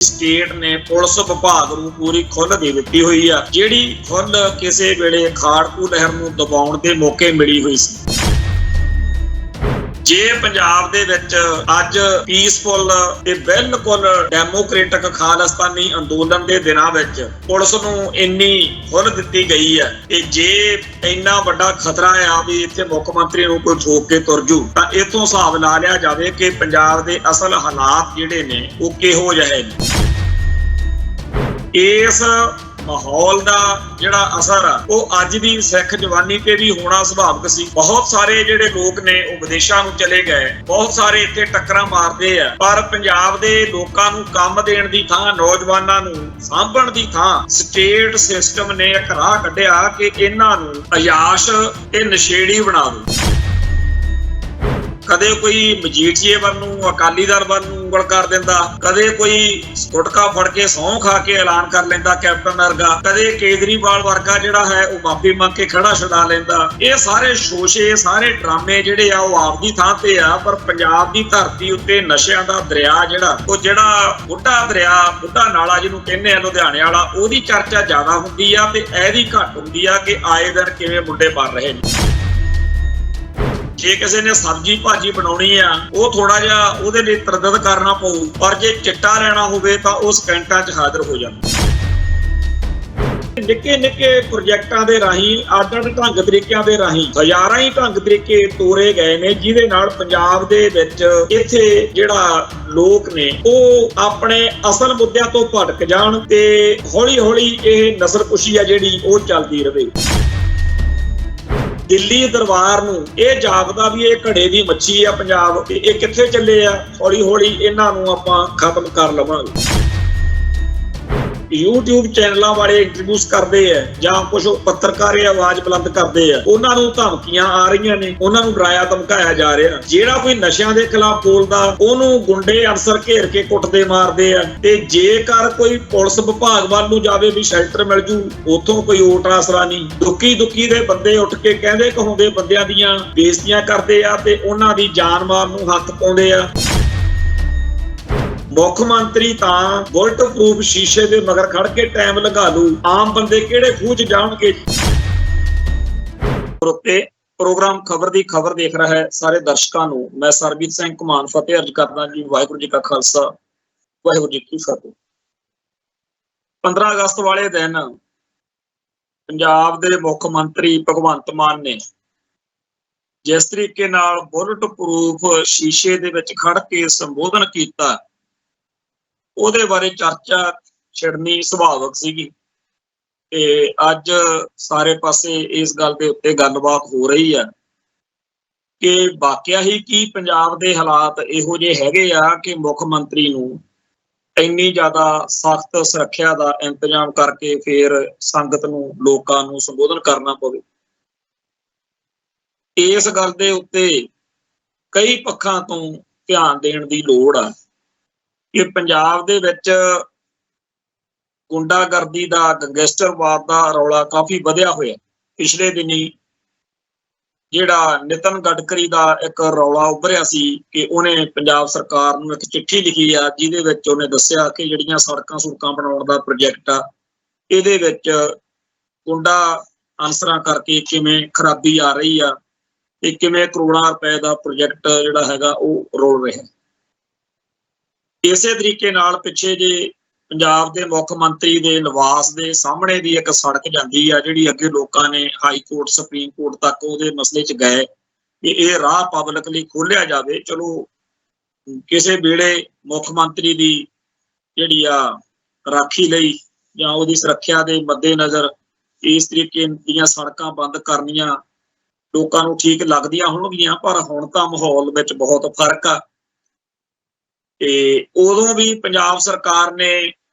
State ਨੇ police ਵਿਭਾਗ ਨੂੰ ਪੂਰੀ ਖੁੱਲ੍ਹ ਦੇ ਦਿੱਤੀ ਹੋਈ ਆ, ਜਿਹੜੀ ਖੁੱਲ੍ਹ ਕਿਸੇ ਵੇਲੇ ਖਾੜਕੂ ਲਹਿਰ ਨੂੰ ਦਬਾਉਣ ਦੇ ਮੌਕੇ ਮਿਲੀ ਹੋਈ ਸੀ। ਜੇ ਪੰਜਾਬ ਦੇ ਵਿੱਚ ਅੱਜ ਪੀਸਫੁਲ ਤੇ ਬਿਲਕੁਲ ਡੈਮੋਕ੍ਰੇਟਿਕ ਖਾਲਿਸਤਾਨੀ ਅੰਦੋਲਨ ਦੇ ਦਿਨਾਂ ਵਿੱਚ ਪੁਲਿਸ ਨੂੰ ਇੰਨੀ ਖੁੱਲ੍ਹ ਦਿੱਤੀ ਗਈ ਹੈ ਕਿ ਜੇ ਇੰਨਾ ਵੱਡਾ ਖਤਰਾ ਆ ਵੀ ਇੱਥੇ ਮੁੱਖ ਮੰਤਰੀ ਨੂੰ ਕੋਈ ਠੋਕ ਕੇ ਤੁਰ ਜੂ, ਤਾਂ ਇਥੋਂ ਹਿਸਾਬ ਲਾ ਲਿਆ ਜਾਵੇ ਕਿ ਪੰਜਾਬ ਦੇ ਅਸਲ ਹਾਲਾਤ ਜਿਹੜੇ ਨੇ ਉਹ ਕਿਹੋ ਜਿਹੇ ਨੇ। ਇਸ ਮਾਹੌਲ ਦਾ ਜਿਹੜਾ ਅਸਰ ਆ ਉਹ ਅੱਜ ਦੀ ਸਿੱਖ ਜਵਾਨੀ ਤੇ ਵੀ ਹੋਣਾ ਸੁਭਾਵਿਕ ਸੀ। ਬਹੁਤ ਸਾਰੇ ਜਿਹੜੇ ਲੋਕ ਨੇ ਉਹ ਵਿਦੇਸ਼ਾਂ ਨੂੰ ਚਲੇ ਗਏ, ਬਹੁਤ ਸਾਰੇ ਇੱਥੇ ਟੱਕਰਾਂ ਮਾਰਦੇ ਆ, ਪਰ ਪੰਜਾਬ ਦੇ ਲੋਕਾਂ ਨੂੰ ਕੰਮ ਦੇਣ ਦੀ ਥਾਂ, ਨੌਜਵਾਨਾਂ ਨੂੰ ਸਾਂਭਣ ਦੀ ਥਾਂ ਸਟੇਟ ਸਿਸਟਮ ਨੇ ਇੱਕ ਰਾਹ ਕੱਢਿਆ ਕਿ ਇਹਨਾਂ ਨੂੰ ਅਯਾਸ਼ ਤੇ ਨਸ਼ੇੜੀ ਬਣਾ ਦਿਓ। ਕਦੇ ਕੋਈ ਮਜੀਠੀਏ ਵੱਲ ਨੂੰ, ਅਕਾਲੀ ਦਲ ਵੱਲ ਨੂੰ ਉਂਗਲ ਕਰ ਦਿੰਦਾ, ਕਦੇ ਕੋਈ ਗੁਟਕਾ ਫੜ ਕੇ ਸਹੁੰ ਖਾ ਕੇ ਐਲਾਨ ਕਰ ਲੈਂਦਾ ਕੈਪਟਨ ਵਰਗਾ, ਕਦੇ ਕੇਜਰੀਵਾਲ ਵਰਗਾ ਜਿਹੜਾ ਹੈ ਉਹ ਮਾਫੀ ਮੰਗ ਕੇ ਖੜਾ ਛੁਡਾ ਲੈਂਦਾ। ਇਹ ਸਾਰੇ ਸ਼ੋਸ਼ੇ, ਸਾਰੇ ਡਰਾਮੇ ਜਿਹੜੇ ਆ ਉਹ ਆਪਦੀ ਥਾਂ ਤੇ ਆ, ਪਰ ਪੰਜਾਬ ਦੀ ਧਰਤੀ ਉੱਤੇ ਨਸ਼ਿਆਂ ਦਾ ਦਰਿਆ ਜਿਹੜਾ ਬੁੱਢਾ ਦਰਿਆ, ਬੁੱਢਾ ਨਾਲਾ ਜਿਹਨੂੰ ਕਹਿੰਦੇ ਆ ਲੁਧਿਆਣੇ ਵਾਲਾ, ਉਹਦੀ ਚਰਚਾ ਜ਼ਿਆਦਾ ਹੁੰਦੀ ਆ ਤੇ ਇਹਦੀ ਘੱਟ ਹੁੰਦੀ ਆ ਕਿ ਆਏ ਦਿਨ ਕਿਵੇਂ ਮੁੰਡੇ ਮਰ ਰਹੇ ਨੇ। ਜੇ ਕਿਸੇ ਨੇ ਸਬਜ਼ੀ ਭਾਜੀ ਬਣਾਉਣੀ ਆ, ਉਹ ਥੋੜਾ ਜਿਹਾ ਉਹਦੇ ਲਈ ਤਰਦਦ ਕਰਨਾ ਪਊ, ਪਰ ਜੇ ਚਿੱਟਾ ਲੈਣਾ ਹੋਵੇ ਤਾਂ ਉਹ ਸਕਿੰਟਾਂ 'ਚ ਹਾਜ਼ਰ ਹੋ ਜਾਂਦਾ। ਨਿੱਕੇ ਨਿੱਕੇ ਪ੍ਰੋਜੈਕਟਾਂ ਦੇ ਰਾਹੀਂ, ਅੱਡ-ਅੱਡ ਢੰਗ ਤਰੀਕਿਆਂ ਦੇ ਰਾਹੀਂ ਹਜ਼ਾਰਾਂ ਹੀ ਢੰਗ ਤਰੀਕੇ ਤੋਰੇ ਗਏ ਨੇ, ਜਿਹਦੇ ਨਾਲ ਪੰਜਾਬ ਦੇ ਵਿੱਚ ਇੱਥੇ ਜਿਹੜਾ ਲੋਕ ਨੇ ਉਹ ਆਪਣੇ ਅਸਲ ਮੁੱਦਿਆਂ ਤੋਂ ਭਟਕ ਜਾਣ ਤੇ ਹੌਲੀ-ਹੌਲੀ ਇਹ ਨਸਲਕੁਸ਼ੀ ਆ ਜਿਹੜੀ ਉਹ ਚੱਲਦੀ ਰਹੇ। ਦਿੱਲੀ ਦਰਬਾਰ ਨੂੰ ਇਹ ਜਾਪਦਾ ਵੀ ਇਹ ਘੜੇ ਦੀ ਮੱਛੀ ਆ ਪੰਜਾਬ, ਤੇ ਇਹ ਕਿੱਥੇ ਚੱਲੇ ਆ, ਹੌਲੀ ਹੌਲੀ ਇਹਨਾਂ ਨੂੰ ਆਪਾਂ ਖਤਮ ਕਰ ਲਵਾਂਗੇ। YouTube ਚੈਨਲਾਂ ਵਾਲੇ ਇੰਟਰਵਿਊਸ ਕਰਦੇ ਆ ਜਾਂ ਕੁਝ ਪੱਤਰਕਾਰ ਆਵਾਜ਼ ਬੁਲੰਦ ਕਰਦੇ ਆ, ਉਹਨਾਂ ਨੂੰ ਧਮਕੀਆਂ ਆ ਰਹੀਆਂ ਨੇ, ਉਹਨਾਂ ਨੂੰ ਡਰਾਇਆ ਧਮਕਾਇਆ ਜਾ ਰਿਹਾ। ਜਿਹੜਾ ਕੋਈ ਨਸ਼ਿਆਂ ਦੇ ਖਿਲਾਫ ਬੋਲਦਾ ਉਹਨੂੰ ਗੁੰਡੇ ਅਨਸਰ ਘੇਰ ਕੇ ਕੁੱਟਦੇ ਮਾਰਦੇ ਆ, ਤੇ ਜੇਕਰ ਕੋਈ ਪੁਲਿਸ ਵਿਭਾਗ ਵੱਲ ਨੂੰ ਜਾਵੇ ਵੀ ਸ਼ੈਲਟਰ ਮਿਲ ਜੂ, ਉਥੋਂ ਕੋਈ ਓਟ ਆਸਰਾ ਨਹੀਂ। ਦੁੱਕੀ ਦੇ ਬੰਦੇ ਉੱਠ ਕੇ ਕਹਿੰਦੇ ਕਹਾਉਂਦੇ ਬੰਦਿਆਂ ਦੀਆਂ ਬੇਇੱਜ਼ਤੀਆਂ ਕਰਦੇ ਆ ਤੇ ਉਹਨਾਂ ਦੀ ਜਾਨ ਮਾਲ ਨੂੰ ਹੱਥ ਪਾਉਂਦੇ ਆ। ਮੁੱਖ ਮੰਤਰੀ ਤਾਂ ਬੁਲਟ ਪ੍ਰੂਫ ਸ਼ੀਸ਼ੇ ਦੇ ਮਗਰ ਖੜ ਕੇ ਟਾਈਮ ਲਗਾ ਲੂ, ਆਮ ਬੰਦੇ ਕਿਹੜੇ ਖੂਹ 'ਚ ਜਾਣਗੇ। ਪ੍ਰੋਗਰਾਮ ਖਬਰ ਦੀ ਖਬਰ ਦੇਖ ਰਿਹਾ ਹੈ ਸਾਰੇ ਦਰਸ਼ਕਾਂ ਨੂੰ ਮੈਂ ਸਰਬਜੀਤ ਸਿੰਘ ਘੁਮਾਣ ਫਤਿਹ ਅਰਜ਼ ਕਰਦਾ ਜੀ। ਵਾਹਿਗੁਰੂ ਜੀ ਕਾ ਖਾਲਸਾ, ਵਾਹਿਗੁਰੂ ਜੀ ਕੀ ਫਤਿਹ। 15 ਅਗਸਤ ਵਾਲੇ ਦਿਨ ਪੰਜਾਬ ਦੇ ਮੁੱਖ ਮੰਤਰੀ ਭਗਵੰਤ ਮਾਨ ਨੇ ਜਿਸ ਤਰੀਕੇ ਨਾਲ ਬੁਲਟ ਪ੍ਰੂਫ ਸ਼ੀਸ਼ੇ ਦੇ ਵਿੱਚ ਖੜ ਕੇ ਸੰਬੋਧਨ ਕੀਤਾ, ਉਹਦੇ ਬਾਰੇ ਚਰਚਾ ਛਿੜਨੀ ਸੁਭਾਵਿਕ ਸੀਗੀ ਤੇ ਅੱਜ ਸਾਰੇ ਪਾਸੇ ਇਸ ਗੱਲ ਦੇ ਉੱਤੇ ਗੱਲਬਾਤ ਹੋ ਰਹੀ ਆ ਕਿ ਵਾਕਿਆ ਹੀ ਕੀ ਪੰਜਾਬ ਦੇ ਹਾਲਾਤ ਇਹੋ ਜਿਹੇ ਹੈਗੇ ਆ ਕਿ ਮੁੱਖ ਮੰਤਰੀ ਨੂੰ ਇੰਨੀ ਜ਼ਿਆਦਾ ਸਖਤ ਸੁਰੱਖਿਆ ਦਾ ਇੰਤਜ਼ਾਮ ਕਰਕੇ ਫਿਰ ਸੰਗਤ ਨੂੰ, ਲੋਕਾਂ ਨੂੰ ਸੰਬੋਧਨ ਕਰਨਾ ਪਵੇ। ਇਸ ਗੱਲ ਦੇ ਉੱਤੇ ਕਈ ਪੱਖਾਂ ਤੋਂ ਧਿਆਨ ਦੇਣ ਦੀ ਲੋੜ ਆ ਕਿ ਪੰਜਾਬ ਦੇ ਵਿੱਚ ਗੁੰਡਾਗਰਦੀ ਦਾ, ਗੈਂਗਸਟਰਵਾਦ ਦਾ ਰੌਲਾ ਕਾਫੀ ਵਧਿਆ ਹੋਇਆ। ਪਿਛਲੇ ਦਿਨੀ ਜਿਹੜਾ ਨਿਤਨ ਗਡਕਰੀ ਦਾ ਇੱਕ ਰੌਲਾ ਉੱਭਰਿਆ ਸੀ ਕਿ ਉਹਨੇ ਪੰਜਾਬ ਸਰਕਾਰ ਨੂੰ ਇੱਕ ਚਿੱਠੀ ਲਿਖੀ ਆ, ਜਿਹਦੇ ਵਿੱਚ ਉਹਨੇ ਦੱਸਿਆ ਕਿ ਜਿਹੜੀਆਂ ਸੜਕਾਂ ਬਣਾਉਣ ਦਾ ਪ੍ਰੋਜੈਕਟ ਆ, ਇਹਦੇ ਵਿੱਚ ਗੁੰਡਾ ਅਨਸਰਾਂ ਕਰਕੇ ਕਿਵੇਂ ਖਰਾਬੀ ਆ ਰਹੀ ਆ ਤੇ ਕਿਵੇਂ ਕਰੋੜਾਂ ਰੁਪਏ ਦਾ ਪ੍ਰੋਜੈਕਟ ਜਿਹੜਾ ਹੈਗਾ ਉਹ ਰੋਲ ਰਿਹਾ। ਇਸੇ ਤਰੀਕੇ ਨਾਲ ਪਿੱਛੇ ਜੇ ਪੰਜਾਬ ਦੇ ਮੁੱਖ ਮੰਤਰੀ ਦੇ ਨਿਵਾਸ ਦੇ ਸਾਹਮਣੇ ਦੀ ਇੱਕ ਸੜਕ ਜਾਂਦੀ ਆ, ਜਿਹੜੀ ਅੱਗੇ ਲੋਕਾਂ ਨੇ ਹਾਈ ਕੋਰਟ, ਸੁਪਰੀਮ ਕੋਰਟ ਤੱਕ ਉਹਦੇ ਮਸਲੇ 'ਚ ਗਏ ਕਿ ਇਹ ਰਾਹ ਪਬਲਿਕ ਲਈ ਖੋਲ੍ਹਿਆ ਜਾਵੇ। ਚਲੋ ਕਿਸੇ ਵੇਲੇ ਮੁੱਖ ਮੰਤਰੀ ਦੀ ਜਿਹੜੀ ਆ ਰਾਖੀ ਲਈ ਜਾਂ ਉਹਦੀ ਸੁਰੱਖਿਆ ਦੇ ਮੱਦੇਨਜ਼ਰ ਇਸ ਤਰੀਕੇ ਦੀਆਂ ਸੜਕਾਂ ਬੰਦ ਕਰਨੀਆਂ ਲੋਕਾਂ ਨੂੰ ਠੀਕ ਲੱਗਦੀਆਂ ਹੋਣਗੀਆਂ, ਪਰ ਹੁਣ ਤਾਂ ਮਾਹੌਲ ਵਿੱਚ ਬਹੁਤ ਫਰਕ ਆ। ਤੇ ਉਦੋਂ ਵੀ ਪੰਜਾਬ ਸਰਕਾਰ ਨੇ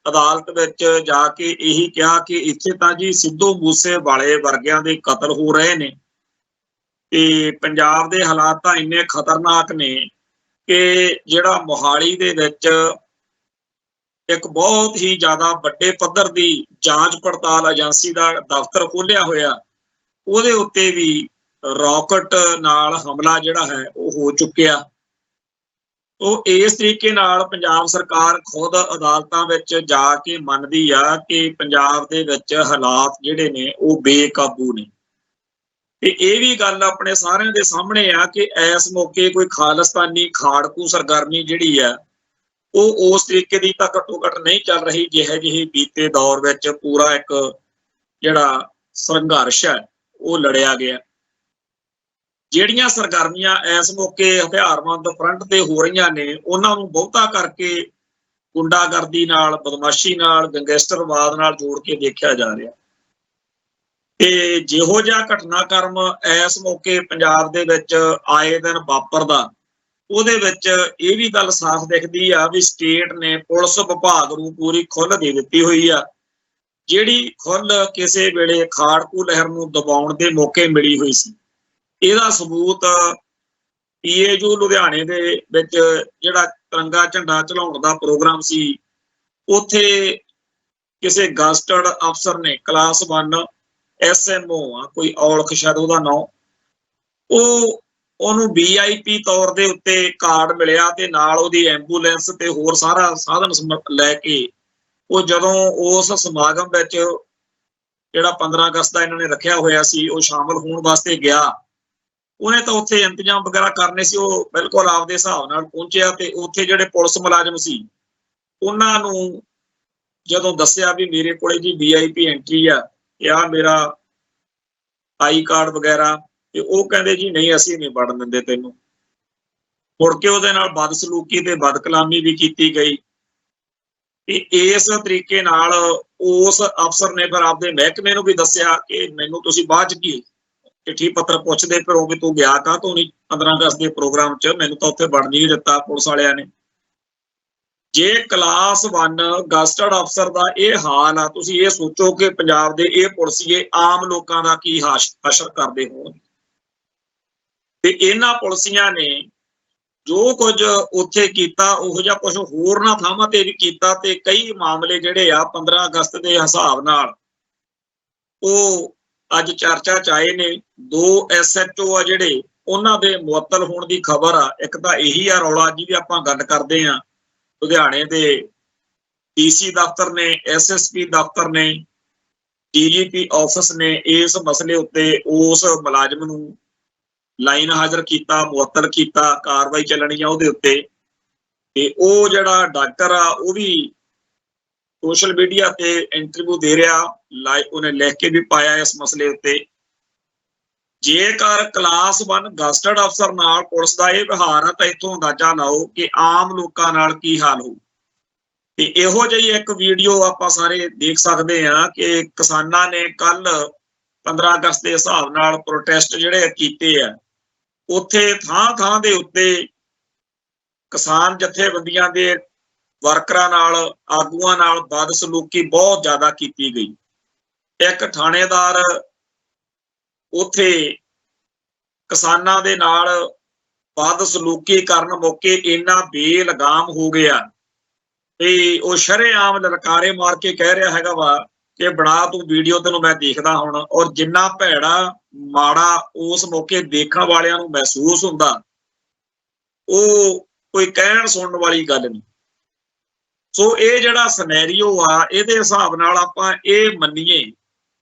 ਅਦਾਲਤ ਵਿੱਚ ਜਾ ਕੇ ਇਹੀ ਕਿਹਾ ਕਿ ਇੱਥੇ ਤਾਂ ਜੀ ਸਿੱਧੂ ਮੂਸੇਵਾਲੇ ਵਰਗਿਆਂ ਦੇ ਕਤਲ ਹੋ ਰਹੇ ਨੇ ਤੇ ਪੰਜਾਬ ਦੇ ਹਾਲਾਤ ਤਾਂ ਇੰਨੇ ਖਤਰਨਾਕ ਨੇ ਕਿ ਜਿਹੜਾ ਮੋਹਾਲੀ ਦੇ ਵਿੱਚ ਇੱਕ ਬਹੁਤ ਹੀ ਜ਼ਿਆਦਾ ਵੱਡੇ ਪੱਧਰ ਦੀ ਜਾਂਚ ਪੜਤਾਲ ਏਜੰਸੀ ਦਾ ਦਫ਼ਤਰ ਖੋਲ੍ਹਿਆ ਹੋਇਆ, ਉਹਦੇ ਉੱਤੇ ਵੀ ਰਾਕਟ ਨਾਲ ਹਮਲਾ ਜਿਹੜਾ ਹੈ ਉਹ ਹੋ ਚੁੱਕਿਆ। ਉਹ ਇਸ ਤਰੀਕੇ ਨਾਲ ਪੰਜਾਬ ਸਰਕਾਰ ਖੁਦ ਅਦਾਲਤਾਂ ਵਿੱਚ ਜਾ ਕੇ ਮੰਨਦੀ ਆ ਕਿ ਪੰਜਾਬ ਦੇ ਵਿੱਚ ਹਾਲਾਤ ਜਿਹੜੇ ਨੇ ਉਹ ਬੇਕਾਬੂ ਨੇ। ਤੇ ਇਹ ਵੀ ਗੱਲ ਆਪਣੇ ਸਾਰਿਆਂ ਦੇ ਸਾਹਮਣੇ ਆ ਕਿ ਇਸ ਮੌਕੇ ਕੋਈ ਖਾਲਿਸਤਾਨੀ ਖਾੜਕੂ ਸਰਗਰਮੀ ਜਿਹੜੀ ਆ ਉਹ ਉਸ ਤਰੀਕੇ ਦੀ ਤਾਂ ਘੱਟੋ ਘੱਟ ਨਹੀਂ ਚੱਲ ਰਹੀ ਜਿਹੇ ਬੀਤੇ ਦੌਰ ਵਿੱਚ ਪੂਰਾ ਇੱਕ ਜਿਹੜਾ ਸੰਘਰਸ਼ ਹੈ ਉਹ ਲੜਿਆ ਗਿਆ। ਜਿਹੜੀਆਂ ਸਰਗਰਮੀਆਂ ਇਸ ਮੌਕੇ ਹਥਿਆਰਬੰਦ ਫਰੰਟ ਤੇ ਹੋ ਰਹੀਆਂ ਨੇ ਉਹਨਾਂ ਨੂੰ ਬਹੁਤਾ ਕਰਕੇ ਗੁੰਡਾਗਰਦੀ ਨਾਲ, ਬਦਮਾਸ਼ੀ ਨਾਲ, ਗੈਂਗਸਟਰਵਾਦ ਨਾਲ ਜੋੜ ਕੇ ਦੇਖਿਆ ਜਾ ਰਿਹਾ। ਤੇ ਜਿਹੋ ਜਿਹਾ ਘਟਨਾਕ੍ਰਮ ਇਸ ਮੌਕੇ ਪੰਜਾਬ ਦੇ ਵਿੱਚ ਆਏ ਦਿਨ ਵਾਪਰਦਾ, ਉਹਦੇ ਵਿੱਚ ਇਹ ਵੀ ਗੱਲ ਸਾਫ਼ ਦਿਖਦੀ ਆ ਵੀ ਸਟੇਟ ਨੇ ਪੁਲਿਸ ਵਿਭਾਗ ਨੂੰ ਪੂਰੀ ਖੁੱਲ੍ਹ ਦੇ ਦਿੱਤੀ ਹੋਈ ਆ, ਜਿਹੜੀ ਖੁੱਲ੍ਹ ਕਿਸੇ ਵੇਲੇ ਖਾੜਕੂ ਲਹਿਰ ਨੂੰ ਦਬਾਉਣ ਦੇ ਮੌਕੇ ਮਿਲੀ ਹੋਈ ਸੀ। ਇਹਦਾ ਸਬੂਤ PAU ਲੁਧਿਆਣੇ ਦੇ ਵਿੱਚ ਜਿਹੜਾ ਤਿਰੰਗਾ ਝੰਡਾ ਚੜਾਉਣ ਦਾ ਪ੍ਰੋਗਰਾਮ ਸੀ, ਉੱਥੇ ਕਿਸੇ ਗਸਟਡ ਅਫਸਰ ਨੇ ਕਲਾਸ 1 SMO ਆ ਕੋਈ ਔਲਖ ਸ਼ਾਇਦ ਉਹਦਾ ਨਾਂ, ਉਹਨੂੰ VIP ਤੌਰ ਦੇ ਉੱਤੇ ਕਾਰਡ ਮਿਲਿਆ ਤੇ ਨਾਲ ਉਹਦੀ ਐਂਬੂਲੈਂਸ ਤੇ ਹੋਰ ਸਾਰਾ ਸਾਧਨ ਲੈ ਕੇ ਉਹ ਜਦੋਂ ਉਸ ਸਮਾਗਮ ਵਿੱਚ ਜਿਹੜਾ 15 ਅਗਸਤ ਦਾ ਇਹਨਾਂ ਨੇ ਰੱਖਿਆ ਹੋਇਆ ਸੀ ਉਹ ਸ਼ਾਮਲ ਹੋਣ ਵਾਸਤੇ ਗਿਆ। ਉਹਨੇ ਤਾਂ ਉੱਥੇ ਇੰਤਜ਼ਾਮ ਵਗੈਰਾ ਕਰਨੇ ਸੀ, ਉਹ ਬਿਲਕੁਲ ਆਪਦੇ ਹਿਸਾਬ ਨਾਲ ਪਹੁੰਚਿਆ ਤੇ ਉੱਥੇ ਜਿਹੜੇ ਪੁਲਿਸ ਮੁਲਾਜ਼ਮ ਸੀ ਉਹਨਾਂ ਨੂੰ ਜਦੋਂ ਦੱਸਿਆ ਵੀ ਮੇਰੇ ਕੋਲੇ ਜੀ VIP ਐਂਟਰੀ ਆ, ਆ ਮੇਰਾ ਆਈ ਕਾਰਡ ਵਗੈਰਾ, ਤੇ ਉਹ ਕਹਿੰਦੇ ਜੀ ਨਹੀਂ ਅਸੀਂ ਨਹੀਂ ਵੜਨ ਦਿੰਦੇ ਤੈਨੂੰ। ਮੁੜ ਕੇ ਉਹਦੇ ਨਾਲ ਬਦਸਲੂਕੀ ਤੇ ਬਦਕਲਾਮੀ ਵੀ ਕੀਤੀ ਗਈ। ਤੇ ਇਸ ਤਰੀਕੇ ਨਾਲ ਉਸ ਅਫਸਰ ਨੇ ਫਿਰ ਆਪਦੇ ਮਹਿਕਮੇ ਨੂੰ ਵੀ ਦੱਸਿਆ ਕਿ ਮੈਨੂੰ ਤੁਸੀਂ ਬਾਅਦ ਚ ਕੀ ਚਿੱਠੀ ਪੱਤਰ ਪੁੱਛਦੇ ਫਿਰੋ ਵੀ ਤੂੰ ਗਿਆ ਕਾਹਤੋਂ ਨਹੀਂ 15 ਅਗਸਤ ਦੇ ਪ੍ਰੋਗਰਾਮ 'ਚ, ਮੈਨੂੰ ਤਾਂ ਉੱਥੇ ਵੜਨ ਨਹੀਂ ਦਿੱਤਾ ਪੁਲਿਸ ਵਾਲਿਆਂ ਨੇ। ਜੇ ਕਲਾਸ 1 ਗਸਟਡ ਅਫਸਰ ਦਾ ਇਹ ਹਾਲ ਆ, ਤੁਸੀਂ ਇਹ ਸੋਚੋ ਕਿ ਪੰਜਾਬ ਦੇ ਇਹ ਪੁਲਿਸੀਏ ਆਮ ਲੋਕਾਂ ਦਾ ਕੀ ਹਸ਼ਰ ਕਰਦੇ ਹੋਣ। ਤੇ ਇਹਨਾਂ ਪੁਲਿਸੀਆਂ ਨੇ ਜੋ ਕੁਝ ਉੱਥੇ ਕੀਤਾ ਉਹੋ ਜਿਹਾ ਕੁਝ ਹੋਰ ਨਾ ਥਾਵਾਂ ਤੇ ਵੀ ਕੀਤਾ, ਤੇ ਕਈ ਮਾਮਲੇ ਜਿਹੜੇ ਆ 15 ਅਗਸਤ ਦੇ ਹਿਸਾਬ ਨਾਲ ਉਹ ਅੱਜ ਚਰਚਾ 'ਚ ਆਏ ਨੇ। 2 SHO ਆ ਜਿਹੜੇ ਉਹਨਾਂ ਦੇ ਮੁਅੱਤਲ ਹੋਣ ਦੀ ਖਬਰ ਆ। ਇੱਕ ਤਾਂ ਇਹੀ ਆ ਰੌਲਾ ਜਿਹਦੀ ਆਪਾਂ ਗੱਲ ਕਰਦੇ ਆ, ਲੁਧਿਆਣੇ ਦੇ DC ਦਫ਼ਤਰ ਨੇ, SSP ਦਫ਼ਤਰ ਨੇ, DGP ਆਫਿਸ ਨੇ ਇਸ ਮਸਲੇ ਉੱਤੇ ਉਸ ਮੁਲਾਜ਼ਮ ਨੂੰ ਲਾਈਨ ਹਾਜ਼ਰ ਕੀਤਾ, ਮੁਅੱਤਲ ਕੀਤਾ, ਕਾਰਵਾਈ ਚੱਲਣੀ ਆ ਉਹਦੇ ਉੱਤੇ। ਤੇ ਉਹ ਜਿਹੜਾ ਡਾਕਟਰ ਆ ਉਹ ਵੀ ਸੋਸ਼ਲ ਮੀਡੀਆ ਤੇ ਇੰਟਰਵਿਊ ਦੇ ਰਿਹਾ, ਉਹਨੇ ਲਿਖ ਕੇ ਵੀ ਪਾਇਆ ਇਸ ਮਸਲੇ ਉੱਤੇ। ਜੇਕਰ ਕਲਾਸ 1 ਗਸਟਡ ਅਫਸਰ ਨਾਲ ਪੁਲਿਸ ਦਾ ਇਹ ਵਿਵਹਾਰ ਆ ਤਾਂ ਇੱਥੋਂ ਅੰਦਾਜ਼ਾ ਲਾਓ ਕਿ ਆਮ ਲੋਕਾਂ ਨਾਲ ਕੀ ਹਾਲ ਹੋਊ। ਤੇ ਇਹੋ ਜਿਹੀ ਇੱਕ ਵੀਡੀਓ ਆਪਾਂ ਸਾਰੇ ਦੇਖ ਸਕਦੇ ਹਾਂ ਕਿ ਕਿਸਾਨਾਂ ਨੇ ਕੱਲ 15 ਅਗਸਤ ਦੇ ਹਿਸਾਬ ਨਾਲ ਪ੍ਰੋਟੈਸਟ ਜਿਹੜੇ ਕੀਤੇ ਆ, ਉੱਥੇ ਥਾਂ ਦੇ ਉੱਤੇ ਕਿਸਾਨ ਜਥੇਬੰਦੀਆਂ ਦੇ ਵਰਕਰਾਂ ਨਾਲ, ਆਗੂਆਂ ਨਾਲ ਬਦਸਲੂਕੀ ਬਹੁਤ ਜ਼ਿਆਦਾ ਕੀਤੀ ਗਈ। ਇੱਕ ਥਾਣੇਦਾਰ ਉੱਥੇ ਕਿਸਾਨਾਂ ਦੇ ਨਾਲ ਬਦਸਲੂਕੀ ਕਰਨ ਮੌਕੇ ਇੰਨਾ ਬੇਲਗਾਮ ਹੋ ਗਿਆ ਤੇ ਉਹ ਸ਼ਰੇਆਮ ਲਲਕਾਰੇ ਮਾਰ ਕੇ ਕਹਿ ਰਿਹਾ ਹੈਗਾ ਵਾ ਕਿ ਬਣਾ ਤੂੰ ਵੀਡੀਓ, ਤੈਨੂੰ ਮੈਂ ਦੇਖਦਾ ਹੁਣ। ਔਰ ਜਿੰਨਾ ਭੈੜਾ ਮਾੜਾ ਉਸ ਮੌਕੇ ਦੇਖਣ ਵਾਲਿਆਂ ਨੂੰ ਮਹਿਸੂਸ ਹੁੰਦਾ ਉਹ ਕੋਈ ਕਹਿਣ ਸੁਣਨ ਵਾਲੀ ਗੱਲ ਨਹੀਂ। ਸੋ ਇਹ ਜਿਹੜਾ ਸਿਨੈਰੀਓ ਆ ਇਹਦੇ ਹਿਸਾਬ ਨਾਲ ਆਪਾਂ ਇਹ ਮੰਨੀਏ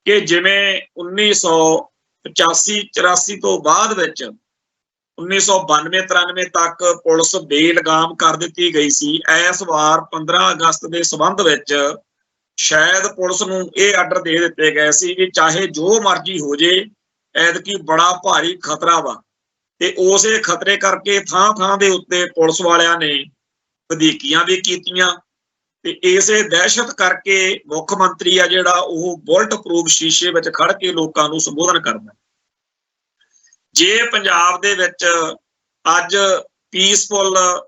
ਕਿ ਜਿਵੇਂ 1985-84 ਤੋਂ ਬਾਅਦ ਵਿੱਚ 1992-93 ਤੱਕ ਪੁਲਿਸ ਬੇਲਗਾਮ ਕਰ ਦਿੱਤੀ ਗਈ ਸੀ, ਇਸ ਵਾਰ 15 ਅਗਸਤ ਦੇ ਸੰਬੰਧ ਵਿੱਚ ਸ਼ਾਇਦ ਪੁਲਿਸ ਨੂੰ ਇਹ ਆਰਡਰ ਦੇ ਦਿੱਤੇ ਗਏ ਸੀ ਵੀ ਚਾਹੇ ਜੋ ਮਰਜ਼ੀ ਹੋ ਜੇ, ਐਤਕੀ ਬੜਾ ਭਾਰੀ ਖਤਰਾ ਵਾ। ਤੇ ਉਸੇ ਖਤਰੇ ਕਰਕੇ ਥਾਂ ਦੇ ਉੱਤੇ ਪੁਲਿਸ ਵਾਲਿਆਂ ਨੇ ਵਧੀਕੀਆਂ ਵੀ ਕੀਤੀਆਂ ਤੇ ਇਸੇ ਦਹਿਸ਼ਤ ਕਰਕੇ ਮੁੱਖ ਮੰਤਰੀ ਆ ਜਿਹੜਾ ਉਹ ਬੁਲਟ ਪ੍ਰੂਫ ਸ਼ੀਸ਼ੇ ਵਿੱਚ ਖੜ ਕੇ ਲੋਕਾਂ ਨੂੰ ਸੰਬੋਧਨ ਕਰਦਾ। ਜੇ ਪੰਜਾਬ ਦੇ ਵਿੱਚ ਅੱਜ ਪੀਸਫੁਲ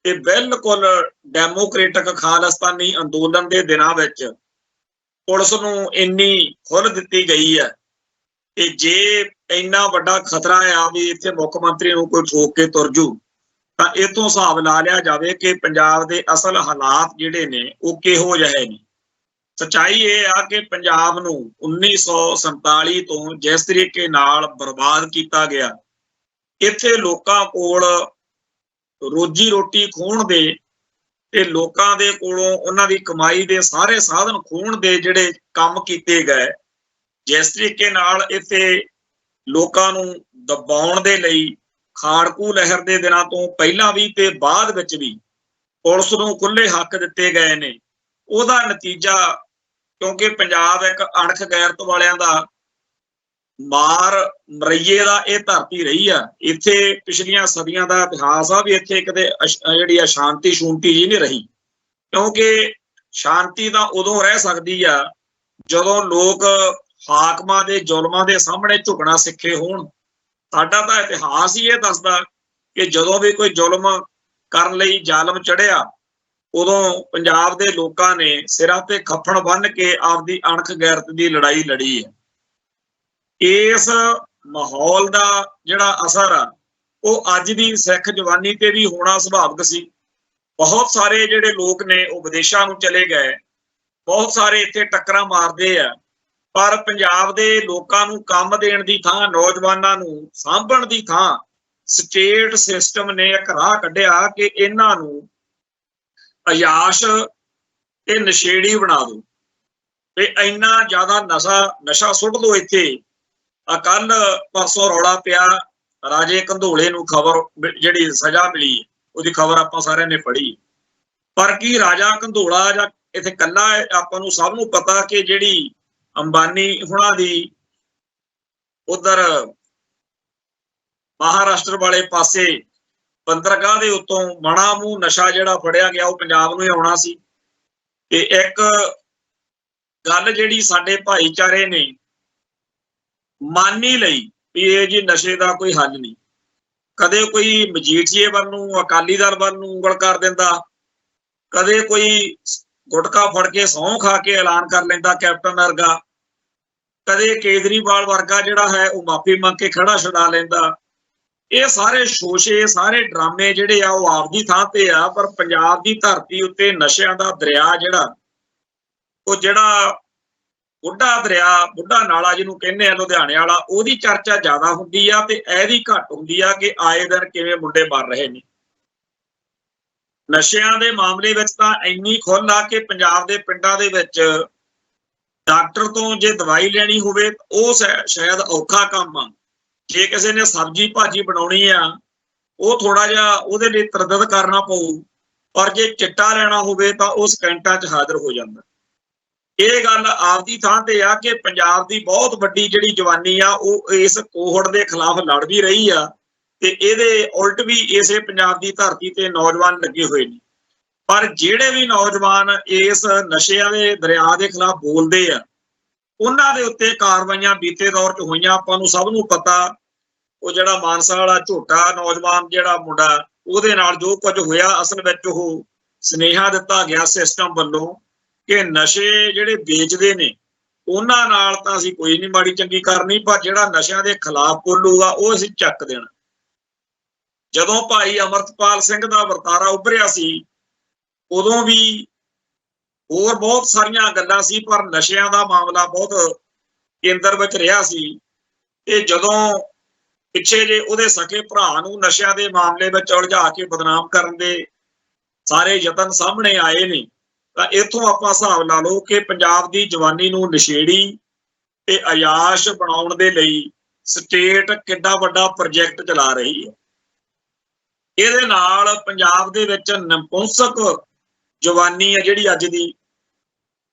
ਤੇ ਬਿਲਕੁਲ ਡੈਮੋਕ੍ਰੇਟਿਕ ਖਾਲਿਸਤਾਨੀ ਅੰਦੋਲਨ ਦੇ ਦਿਨਾਂ ਵਿੱਚ ਪੁਲਿਸ ਨੂੰ ਇੰਨੀ ਖੁੱਲ੍ਹ ਦਿੱਤੀ ਗਈ ਹੈ ਕਿ ਜੇ ਇੰਨਾ ਵੱਡਾ ਖਤਰਾ ਆ ਵੀ ਇੱਥੇ ਮੁੱਖ ਮੰਤਰੀ ਨੂੰ ਕੋਈ ਠੋਕ ਕੇ ਤੁਰ ਜੂ, ਤਾਂ ਇਥੋਂ ਹਿਸਾਬ ਲਾ ਲਿਆ ਜਾਵੇ ਕਿ ਪੰਜਾਬ ਦੇ ਅਸਲ ਹਾਲਾਤ ਜਿਹੜੇ ਨੇ ਉਹ ਕਿਹੋ ਜਿਹੇ ਨੇ। ਸੱਚਾਈ ਇਹ ਆ ਕਿ ਪੰਜਾਬ ਨੂੰ 1947 ਤੋਂ ਜਿਸ ਤਰੀਕੇ ਨਾਲ ਬਰਬਾਦ ਕੀਤਾ ਗਿਆ, ਇੱਥੇ ਲੋਕਾਂ ਕੋਲ ਰੋਜੀ ਰੋਟੀ ਖੋਹਣ ਦੇ ਤੇ ਲੋਕਾਂ ਦੇ ਕੋਲੋਂ ਉਹਨਾਂ ਦੀ ਕਮਾਈ ਦੇ ਸਾਰੇ ਸਾਧਨ ਖੋਹਣ ਦੇ ਜਿਹੜੇ ਕੰਮ ਕੀਤੇ ਗਏ, ਜਿਸ ਤਰੀਕੇ ਨਾਲ ਇੱਥੇ ਲੋਕਾਂ ਨੂੰ ਦਬਾਉਣ ਦੇ ਲਈ ਖਾੜਕੂ ਲਹਿਰ ਦੇ ਦਿਨਾਂ ਤੋਂ ਪਹਿਲਾਂ ਵੀ ਤੇ ਬਾਅਦ ਵਿੱਚ ਵੀ ਪੁਲਿਸ ਨੂੰ ਖੁੱਲੇ ਹੱਕ ਦਿੱਤੇ ਗਏ ਨੇ, ਉਹਦਾ ਨਤੀਜਾ, ਕਿਉਂਕਿ ਪੰਜਾਬ ਇੱਕ ਅਣਖ ਗੈਰਤ ਵਾਲਿਆਂ ਦਾ ਮਾਰ ਮਰਈਏ ਦਾ ਇਹ ਧਰਤੀ ਰਹੀ ਆ। ਇੱਥੇ ਪਿਛਲੀਆਂ ਸਦੀਆਂ ਦਾ ਇਤਿਹਾਸ ਆ ਵੀ ਇੱਥੇ ਕਦੇ ਜਿਹੜੀ ਆ ਸ਼ਾਂਤੀ ਸ਼ੂੰਤੀ ਜੀ ਨਹੀਂ ਰਹੀ, ਕਿਉਂਕਿ ਸ਼ਾਂਤੀ ਤਾਂ ਉਦੋਂ ਰਹਿ ਸਕਦੀ ਆ ਜਦੋਂ ਲੋਕ ਹਾਕਮਾਂ ਦੇ ਜ਼ੁਲਮਾਂ ਦੇ ਸਾਹਮਣੇ ਝੁਕਣਾ ਸਿੱਖੇ ਹੋਣ। ਸਾਡਾ ਤਾਂ ਇਤਿਹਾਸ ਹੀ ਇਹ ਦੱਸਦਾ ਕਿ ਜਦੋਂ ਵੀ ਕੋਈ ਜ਼ੁਲਮ ਕਰਨ ਲਈ ਜ਼ਾਲਮ ਚੜਿਆ, ਉਦੋਂ ਪੰਜਾਬ ਦੇ ਲੋਕਾਂ ਨੇ ਸਿਰਾਂ ਤੇ ਖੱਫਣ ਬੰਨ੍ਹ ਕੇ ਆਪਦੀ ਅਣਖ ਗੈਰਤ ਦੀ ਲੜਾਈ ਲੜੀ ਹੈ। ਇਸ ਮਾਹੌਲ ਦਾ ਜਿਹੜਾ ਅਸਰ ਆ ਉਹ ਅੱਜ ਦੀ ਸਿੱਖ ਜਵਾਨੀ ਤੇ ਵੀ ਹੋਣਾ ਸੁਭਾਵਿਕ ਸੀ। ਬਹੁਤ ਸਾਰੇ ਜਿਹੜੇ ਲੋਕ ਨੇ ਉਹ ਵਿਦੇਸ਼ਾਂ ਨੂੰ ਚਲੇ ਗਏ, ਬਹੁਤ ਸਾਰੇ ਇੱਥੇ ਟੱਕਰਾਂ ਮਾਰਦੇ ਆ, ਪਰ ਪੰਜਾਬ ਦੇ ਲੋਕਾਂ ਨੂੰ ਕੰਮ ਦੇਣ ਦੀ ਥਾਂ, ਨੌਜਵਾਨਾਂ ਨੂੰ ਸਾਂਭਣ ਦੀ ਥਾਂ ਸਟੇਟ ਸਿਸਟਮ ਨੇ ਇੱਕ ਰਾਹ ਕੱਢਿਆ ਕਿ ਇਹਨਾਂ ਨੂੰ ਅਯਾਸ਼ ਤੇ ਨਸ਼ੇੜੀ ਬਣਾ ਦਿਓ ਤੇ ਇੰਨਾ ਜ਼ਿਆਦਾ ਨਸ਼ਾ ਸੁੱਟ ਦਿਓ ਇੱਥੇ। ਕੱਲ ਪਰਸੋਂ ਰੌਲਾ ਪਿਆ, ਰਾਜੇ ਕੰਧੋਲੇ ਨੂੰ ਖਬਰ ਜਿਹੜੀ ਸਜ਼ਾ ਮਿਲੀ ਉਹਦੀ ਖਬਰ ਆਪਾਂ ਸਾਰਿਆਂ ਨੇ ਪੜ੍ਹੀ, ਪਰ ਕੀ ਰਾਜਾ ਕੰਧੋਲਾ ਜਾਂ ਇੱਥੇ ਕੱਲਾ? ਆਪਾਂ ਨੂੰ ਸਭ ਨੂੰ ਪਤਾ ਕਿ ਜਿਹੜੀ ਅੰਬਾਨੀ ਹੁਣਾਂ ਦੀ ਉਧਰ ਮਹਾਰਾਸ਼ਟਰ ਵਾਲੇ ਪਾਸੇ ਬੰਦਰਗਾਹ ਦੇ ਉੱਤੋਂ ਮਾੜਾ ਮੂੰਹ ਨਸ਼ਾ ਜਿਹੜਾ ਫੜਿਆ ਗਿਆ ਉਹ ਪੰਜਾਬ ਨੂੰ ਹੀ ਆਉਣਾ ਸੀ। ਤੇ ਇੱਕ ਗੱਲ ਜਿਹੜੀ ਸਾਡੇ ਭਾਈਚਾਰੇ ਨੇ ਮੰਨ ਹੀ ਲਈ ਵੀ ਇਹ ਜੀ ਨਸ਼ੇ ਦਾ ਕੋਈ ਹੱਲ ਨਹੀਂ। ਕਦੇ ਕੋਈ ਮਜੀਠੀਏ ਵੱਲ ਨੂੰ, ਅਕਾਲੀ ਦਲ ਵੱਲ ਨੂੰ ਉਂਗਲ ਕਰ ਦਿੰਦਾ, ਕਦੇ ਕੋਈ ਗੁਟਕਾ ਫੜ ਕੇ ਸਹੁੰ ਖਾ ਕੇ ਐਲਾਨ ਕਰ ਲੈਂਦਾ ਕੈਪਟਨ ਵਰਗਾ, ਕਦੇ ਕੇਜਰੀਵਾਲ ਵਰਗਾ ਜਿਹੜਾ ਹੈ ਉਹ ਮਾਫੀ ਮੰਗ ਕੇ ਖੜਾ ਛੁਡਾ ਲੈਂਦਾ। ਇਹ ਸਾਰੇ ਸ਼ੋਸ਼ੇ, ਸਾਰੇ ਡਰਾਮੇ ਜਿਹੜੇ ਆ ਉਹ ਆਪਦੀ ਥਾਂ ਤੇ ਆ, ਪਰ ਪੰਜਾਬ ਦੀ ਧਰਤੀ ਉੱਤੇ ਨਸ਼ਿਆਂ ਦਾ ਦਰਿਆ ਜਿਹੜਾ ਬੁੱਢਾ ਦਰਿਆ, ਬੁੱਢਾ ਨਾਲਾ ਜਿਹਨੂੰ ਕਹਿੰਦੇ ਆ ਲੁਧਿਆਣੇ ਵਾਲਾ, ਉਹਦੀ ਚਰਚਾ ਜ਼ਿਆਦਾ ਹੁੰਦੀ ਆ ਤੇ ਇਹਦੀ ਘੱਟ ਹੁੰਦੀ ਆ ਕਿ ਆਏ ਦਿਨ ਕਿਵੇਂ ਮੁੰਡੇ ਮਰ ਰਹੇ ਨੇ। ਨਸ਼ਿਆਂ ਦੇ ਮਾਮਲੇ ਵਿੱਚ ਤਾਂ ਇੰਨੀ ਖੁੱਲ੍ਹ ਆ ਕਿ ਪੰਜਾਬ ਦੇ ਪਿੰਡਾਂ ਦੇ ਵਿੱਚ ਡਾਕਟਰ ਤੋਂ ਜੇ ਦਵਾਈ ਲੈਣੀ ਹੋਵੇ ਉਹ ਸ਼ਾਇਦ ਔਖਾ ਕੰਮ ਆ। ਜੇ ਕਿਸੇ ਨੇ ਸਬਜ਼ੀ ਭਾਜੀ ਬਣਾਉਣੀ ਆ ਉਹ ਥੋੜਾ ਜਿਹਾ ਉਹਦੇ ਲਈ ਤਰਦਦ ਕਰਨਾ ਪਊ, ਪਰ ਜੇ ਚਿੱਟਾ ਲੈਣਾ ਹੋਵੇ ਤਾਂ ਉਹ ਸਕਿੰਟਾਂ 'ਚ ਹਾਜ਼ਰ ਹੋ ਜਾਂਦਾ। ਇਹ ਗੱਲ ਆਪਦੀ ਥਾਂ ਤੇ ਆ ਕਿ ਪੰਜਾਬ ਦੀ ਬਹੁਤ ਵੱਡੀ ਜਿਹੜੀ ਜਵਾਨੀ ਆ ਉਹ ਇਸ ਕੋਹੜ ਦੇ ਖਿਲਾਫ ਲੜ ਵੀ ਰਹੀ ਆ ਤੇ ਇਹਦੇ ਉਲਟ ਵੀ ਇਸੇ ਪੰਜਾਬ ਦੀ ਧਰਤੀ ਤੇ ਨੌਜਵਾਨ ਲੱਗੇ ਹੋਏ ਨੇ। ਪਰ ਜਿਹੜੇ ਵੀ ਨੌਜਵਾਨ ਇਸ ਨਸ਼ਿਆਂ ਦੇ ਦਰਿਆ ਦੇ ਖਿਲਾਫ ਬੋਲਦੇ ਆ ਉਹਨਾਂ ਦੇ ਉੱਤੇ ਕਾਰਵਾਈਆਂ ਬੀਤੇ ਦੌਰ 'ਚ ਹੋਈਆਂ। ਆਪਾਂ ਨੂੰ ਸਭ ਨੂੰ ਪਤਾ ਉਹ ਜਿਹੜਾ ਮਾਨਸਾ ਵਾਲਾ ਝੋਟਾ ਨੌਜਵਾਨ ਜਿਹੜਾ ਮੁੰਡਾ, ਉਹਦੇ ਨਾਲ ਜੋ ਕੁਝ ਹੋਇਆ, ਅਸਲ ਵਿੱਚ ਉਹ ਸੁਨੇਹਾ ਦਿੱਤਾ ਗਿਆ ਸਿਸਟਮ ਵੱਲੋਂ ਕਿ ਨਸ਼ੇ ਜਿਹੜੇ ਵੇਚਦੇ ਨੇ ਉਹਨਾਂ ਨਾਲ ਤਾਂ ਅਸੀਂ ਕੋਈ ਨਹੀਂ ਮਾੜੀ ਚੰਗੀ ਕਰਨੀ, ਪਰ ਜਿਹੜਾ ਨਸ਼ਿਆਂ ਦੇ ਖਿਲਾਫ ਬੋਲੂਗਾ ਉਹ ਅਸੀਂ ਚੱਕ ਦੇਣਾ। ਜਦੋਂ ਭਾਈ ਅਮਰਤਪਾਲ ਸਿੰਘ ਦਾ ਵਰਤਾਰਾ ਉੱਭਰਿਆ ਸੀ ਉਦੋਂ ਵੀ ਹੋਰ ਬਹੁਤ ਸਾਰੀਆਂ ਗੱਲਾਂ ਸੀ, ਪਰ ਨਸ਼ਿਆਂ ਦਾ ਮਾਮਲਾ ਬਹੁਤ ਕੇਂਦਰ ਵਿੱਚ ਰਿਹਾ ਸੀ। ਤੇ ਜਦੋਂ ਪਿੱਛੇ ਜੇ ਉਹਦੇ ਸਕੇ ਭਰਾ ਨੂੰ ਨਸ਼ਿਆਂ ਦੇ ਮਾਮਲੇ ਵਿੱਚ ਉਲਝਾ ਕੇ ਬਦਨਾਮ ਕਰਨ ਦੇ ਸਾਰੇ ਯਤਨ ਸਾਹਮਣੇ ਆਏ ਨੇ, ਤਾਂ ਇੱਥੋਂ ਆਪਾਂ ਹਿਸਾਬ ਲਾ ਲਓ ਕਿ ਪੰਜਾਬ ਦੀ ਜਵਾਨੀ ਨੂੰ ਨਸ਼ੇੜੀ ਤੇ ਅਯਾਸ਼ ਬਣਾਉਣ ਦੇ ਲਈ ਸਟੇਟ ਕਿੱਡਾ ਵੱਡਾ ਪ੍ਰੋਜੈਕਟ ਚਲਾ ਰਹੀ ਹੈ। ਇਹਦੇ ਨਾਲ ਪੰਜਾਬ ਦੇ ਵਿੱਚ ਨਪੁੰਸਕ ਜਵਾਨੀ ਹੈ ਜਿਹੜੀ ਅੱਜ ਦੀ,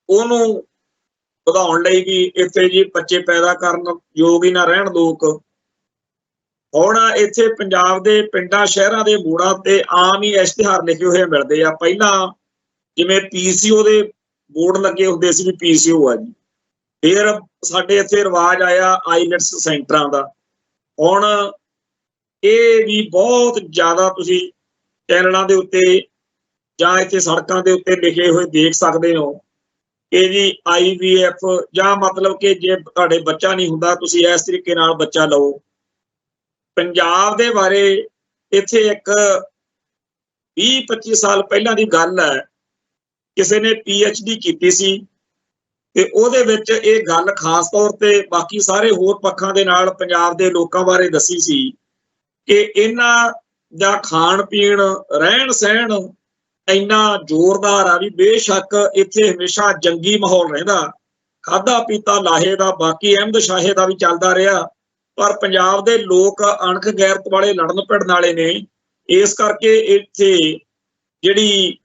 ਉਹਨੂੰ ਵਧਾਉਣ ਲਈ ਵੀ ਇੱਥੇ ਜੀ ਬੱਚੇ ਪੈਦਾ ਕਰਨ ਯੋਗ ਹੀ ਨਾ ਰਹਿਣ ਲੋਕ। ਹੁਣ ਇੱਥੇ ਪੰਜਾਬ ਦੇ ਪਿੰਡਾਂ ਸ਼ਹਿਰਾਂ ਦੇ ਮੋੜਾਂ ਤੇ ਆਮ ਹੀ ਇਸ਼ਤਿਹਾਰ ਲਿਖੇ ਹੋਏ ਮਿਲਦੇ ਆ। ਪਹਿਲਾਂ ਜਿਵੇਂ PCO ਦੇ ਬੋਰਡ ਲੱਗੇ ਹੁੰਦੇ ਸੀ ਵੀ PCO ਆ ਜੀ, ਫਿਰ ਸਾਡੇ ਇੱਥੇ ਰਿਵਾਜ ਆਇਆ ਆਈਲੈਟਸ ਸੈਂਟਰਾਂ ਦਾ। ਹੁਣ ਇਹ ਵੀ ਬਹੁਤ ਜ਼ਿਆਦਾ ਤੁਸੀਂ ਚੈਨਲਾਂ ਦੇ ਉੱਤੇ ਜਾਂ ਇੱਥੇ ਸੜਕਾਂ ਦੇ ਉੱਤੇ ਲਿਖੇ ਹੋਏ ਦੇਖ ਸਕਦੇ ਹੋ ਕਿ ਜੀ IVF, ਜਾਂ ਮਤਲਬ ਕਿ ਜੇ ਤੁਹਾਡੇ ਬੱਚਾ ਨਹੀਂ ਹੁੰਦਾ ਤੁਸੀਂ ਇਸ ਤਰੀਕੇ ਨਾਲ ਬੱਚਾ ਲਓ। ਪੰਜਾਬ ਦੇ ਬਾਰੇ ਇੱਥੇ ਇੱਕ 20-25 ਸਾਲ ਪਹਿਲਾਂ ਦੀ ਗੱਲ ਹੈ, ਕਿਸੇ ਨੇ PhD ਕੀਤੀ ਸੀ ਤੇ ਉਹਦੇ ਵਿੱਚ ਇਹ ਗੱਲ ਖਾਸ ਤੌਰ ਤੇ ਬਾਕੀ ਸਾਰੇ ਹੋਰ ਪੱਖਾਂ ਦੇ ਨਾਲ ਪੰਜਾਬ ਦੇ ਲੋਕਾਂ ਬਾਰੇ ਦੱਸੀ ਸੀ ਕਿ ਇਹਨਾਂ ਜਾਂ ਖਾਣ ਪੀਣ ਰਹਿਣ ਸਹਿਣ ਇੰਨਾ ਜ਼ੋਰਦਾਰ ਆ ਵੀ ਬੇਸ਼ੱਕ ਇੱਥੇ ਹਮੇਸ਼ਾ ਜੰਗੀ ਮਾਹੌਲ ਰਹਿੰਦਾ, ਖਾਧਾ ਪੀਤਾ ਲਾਹੇ ਦਾ, ਬਾਕੀ ਅਹਿਮਦ ਸ਼ਾਹੇ ਦਾ ਵੀ ਚੱਲਦਾ ਰਿਹਾ, ਪਰ ਪੰਜਾਬ ਦੇ ਲੋਕ ਅਣਖ ਗੈਰਤ ਵਾਲੇ ਲੜਨ ਭਿੜਨ ਵਾਲੇ ਨੇ। ਇਸ ਕਰਕੇ ਇੱਥੇ ਜਿਹੜੀ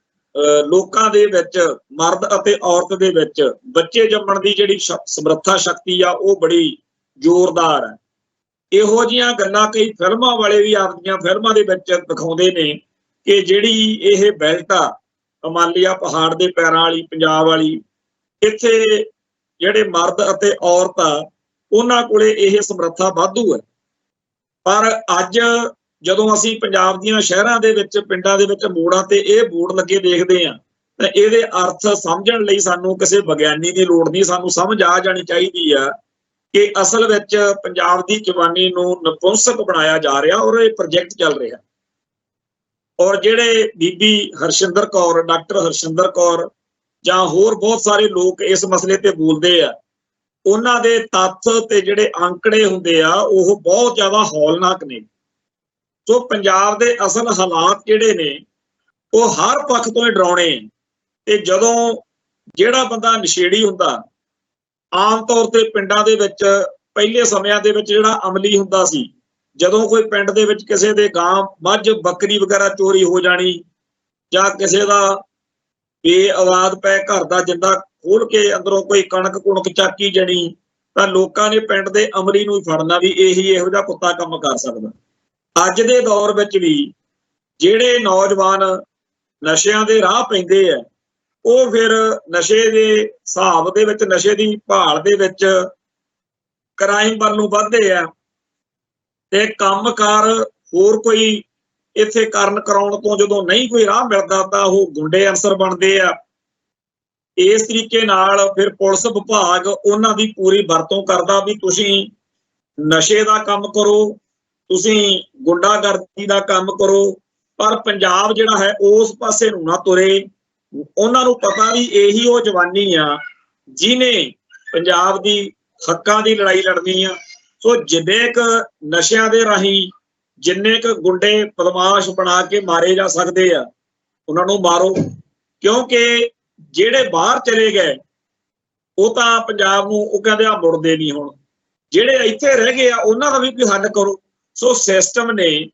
ਲੋਕਾਂ ਦੇ ਵਿੱਚ ਮਰਦ ਅਤੇ ਔਰਤ ਦੇ ਵਿੱਚ ਬੱਚੇ ਜੰਮਣ ਦੀ ਜਿਹੜੀ ਸਮਰੱਥਾ ਸ਼ਕਤੀ ਆ ਉਹ ਬੜੀ ਜ਼ੋਰਦਾਰ ਹੈ। ਇਹੋ ਜਿਹੀਆਂ ਗੱਲਾਂ ਕਈ ਫਿਲਮਾਂ ਵਾਲੇ ਵੀ ਆਪਦੀਆਂ ਫਿਲਮਾਂ ਦੇ ਵਿੱਚ ਦਿਖਾਉਂਦੇ ਨੇ ਕਿ ਜਿਹੜੀ ਇਹ ਬੈਲਟ ਆ ਹਿਮਾਲਿਆ ਪਹਾੜ ਦੇ ਪੈਰਾਂ ਵਾਲੀ ਪੰਜਾਬ ਵਾਲੀ, ਇੱਥੇ ਜਿਹੜੇ ਮਰਦ ਅਤੇ ਔਰਤ ਆ ਉਹਨਾਂ ਕੋਲੇ ਇਹ ਸਮਰੱਥਾ ਵਾਧੂ ਹੈ। ਪਰ ਅੱਜ ਜਦੋਂ ਅਸੀਂ ਪੰਜਾਬ ਦੀਆਂ ਸ਼ਹਿਰਾਂ ਦੇ ਵਿੱਚ ਪਿੰਡਾਂ ਦੇ ਵਿੱਚ ਮੋੜਾਂ ਤੇ ਇਹ ਬੋਰਡ ਲੱਗੇ ਦੇਖਦੇ ਹਾਂ ਤਾਂ ਇਹਦੇ ਅਰਥ ਸਮਝਣ ਲਈ ਸਾਨੂੰ ਕਿਸੇ ਵਿਗਿਆਨੀ ਦੀ ਲੋੜ ਨਹੀਂ, ਸਾਨੂੰ ਸਮਝ ਆ ਜਾਣੀ ਚਾਹੀਦੀ ਆ ਕਿ ਅਸਲ ਵਿੱਚ ਪੰਜਾਬ ਦੀ ਜਵਾਨੀ ਨੂੰ ਨਪੁੰਸਕ ਬਣਾਇਆ ਜਾ ਰਿਹਾ ਔਰ ਇਹ ਪ੍ਰੋਜੈਕਟ ਚੱਲ ਰਿਹਾ। ਔਰ ਜਿਹੜੇ ਬੀਬੀ ਹਰਸ਼ਿੰਦਰ ਕੌਰ, ਡਾਕਟਰ ਹਰਸ਼ਿੰਦਰ ਕੌਰ ਜਾਂ ਹੋਰ ਬਹੁਤ ਸਾਰੇ ਲੋਕ ਇਸ ਮਸਲੇ ਤੇ ਬੋਲਦੇ ਆ, ਉਹਨਾਂ ਦੇ ਤੱਥ ਤੇ ਜਿਹੜੇ ਅੰਕੜੇ ਹੁੰਦੇ ਆ ਉਹ ਬਹੁਤ ਜ਼ਿਆਦਾ ਹੌਲਨਾਕ ਨੇ। ਸੋ ਪੰਜਾਬ ਦੇ ਅਸਲ ਹਾਲਾਤ ਜਿਹੜੇ ਨੇ ਉਹ ਹਰ ਪੱਖ ਤੋਂ ਹੀ ਡਰਾਉਣੇ। ਤੇ ਜਦੋਂ ਜਿਹੜਾ ਬੰਦਾ ਨਸ਼ੇੜੀ ਹੁੰਦਾ, ਆਮ ਤੌਰ ਤੇ ਪਿੰਡਾਂ ਦੇ ਵਿੱਚ ਪਹਿਲੇ ਸਮਿਆਂ ਦੇ ਵਿੱਚ ਜਿਹੜਾ ਅਮਲੀ ਹੁੰਦਾ ਸੀ, ਜਦੋਂ ਕੋਈ ਪਿੰਡ ਦੇ ਵਿੱਚ ਕਿਸੇ ਦੇ ਗਾਂ ਮੱਝ ਬੱਕਰੀ ਵਗੈਰਾ ਚੋਰੀ ਹੋ ਜਾਣੀ ਜਾਂ ਕਿਸੇ ਦਾ ਬੇਆਵਾਜ਼ ਪੈ ਘਰ ਦਾ ਜਿੰਦਾ ਖੋਲ ਕੇ ਅੰਦਰੋਂ ਕੋਈ ਕਣਕ ਕੁਣਕ ਚੱਕੀ ਜਾਣੀ, ਤਾਂ ਲੋਕਾਂ ਨੇ ਪਿੰਡ ਦੇ ਅਮਲੀ ਨੂੰ ਹੀ ਫੜਨਾ ਵੀ ਇਹੀ ਇਹੋ ਜਿਹਾ ਕੁੱਤਾ ਕੰਮ ਕਰ ਸਕਦਾ। ਅੱਜ ਦੇ ਦੌਰ ਵਿੱਚ ਵੀ ਜਿਹੜੇ ਨੌਜਵਾਨ ਨਸ਼ਿਆਂ ਦੇ ਰਾਹ ਪੈਂਦੇ ਆ ਉਹ ਫਿਰ ਨਸ਼ੇ ਦੇ ਹਿਸਾਬ ਦੇ ਵਿੱਚ, ਨਸ਼ੇ ਦੀ ਭਾਲ ਦੇ ਵਿੱਚ ਕ੍ਰਾਈਮ ਵੱਲ ਨੂੰ ਵੱਧਦੇ ਆ ਤੇ ਕੰਮਕਾਰ ਹੋਰ ਕੋਈ ਇੱਥੇ ਕਰਨ ਕਰਾਉਣ ਤੋਂ ਜਦੋਂ ਨਹੀਂ ਕੋਈ ਰਾਹ ਮਿਲਦਾ ਤਾਂ ਉਹ ਗੁੰਡੇ ਅਨਸਰ ਬਣਦੇ ਆ। ਇਸ ਤਰੀਕੇ ਨਾਲ ਫਿਰ ਪੁਲਿਸ ਵਿਭਾਗ ਉਹਨਾਂ ਦੀ ਪੂਰੀ ਵਰਤੋਂ ਕਰਦਾ ਵੀ ਤੁਸੀਂ ਨਸ਼ੇ ਦਾ ਕੰਮ ਕਰੋ, ਤੁਸੀਂ ਗੁੰਡਾਗਰਦੀ ਦਾ ਕੰਮ ਕਰੋ, ਪਰ ਪੰਜਾਬ ਜਿਹੜਾ ਹੈ ਉਸ ਪਾਸੇ ਨੂੰ ਨਾ ਤੁਰੇ। ਉਹਨਾਂ ਨੂੰ ਪਤਾ ਵੀ ਇਹੀ ਉਹ ਜਵਾਨੀ ਆ ਜਿਹਨੇ ਪੰਜਾਬ ਦੀ ਹੱਕਾਂ ਦੀ ਲੜਾਈ ਲੜਨੀ ਆ। ਸੋ ਜਿੰਨੇ ਕੁ ਨਸ਼ਿਆਂ ਦੇ ਰਾਹੀਂ ਜਿੰਨੇ ਕੁ ਗੁੰਡੇ ਬਦਮਾਸ਼ ਬਣਾ ਕੇ ਮਾਰੇ ਜਾ ਸਕਦੇ ਆ ਉਹਨਾਂ ਨੂੰ ਮਾਰੋ, ਕਿਉਂਕਿ ਜਿਹੜੇ ਬਾਹਰ ਚਲੇ ਗਏ ਉਹ ਤਾਂ ਪੰਜਾਬ ਨੂੰ ਉਹ ਕਹਿੰਦੇ ਆ ਮੁੜਦੇ ਨਹੀਂ। ਹੁਣ ਜਿਹੜੇ ਇੱਥੇ ਰਹਿ ਗਏ ਆ ਉਹਨਾਂ ਦਾ ਵੀ ਕੋਈ ਹੱਲ ਕਰੋ। ਸੋ ਸਿਸਟਮ ਨੇ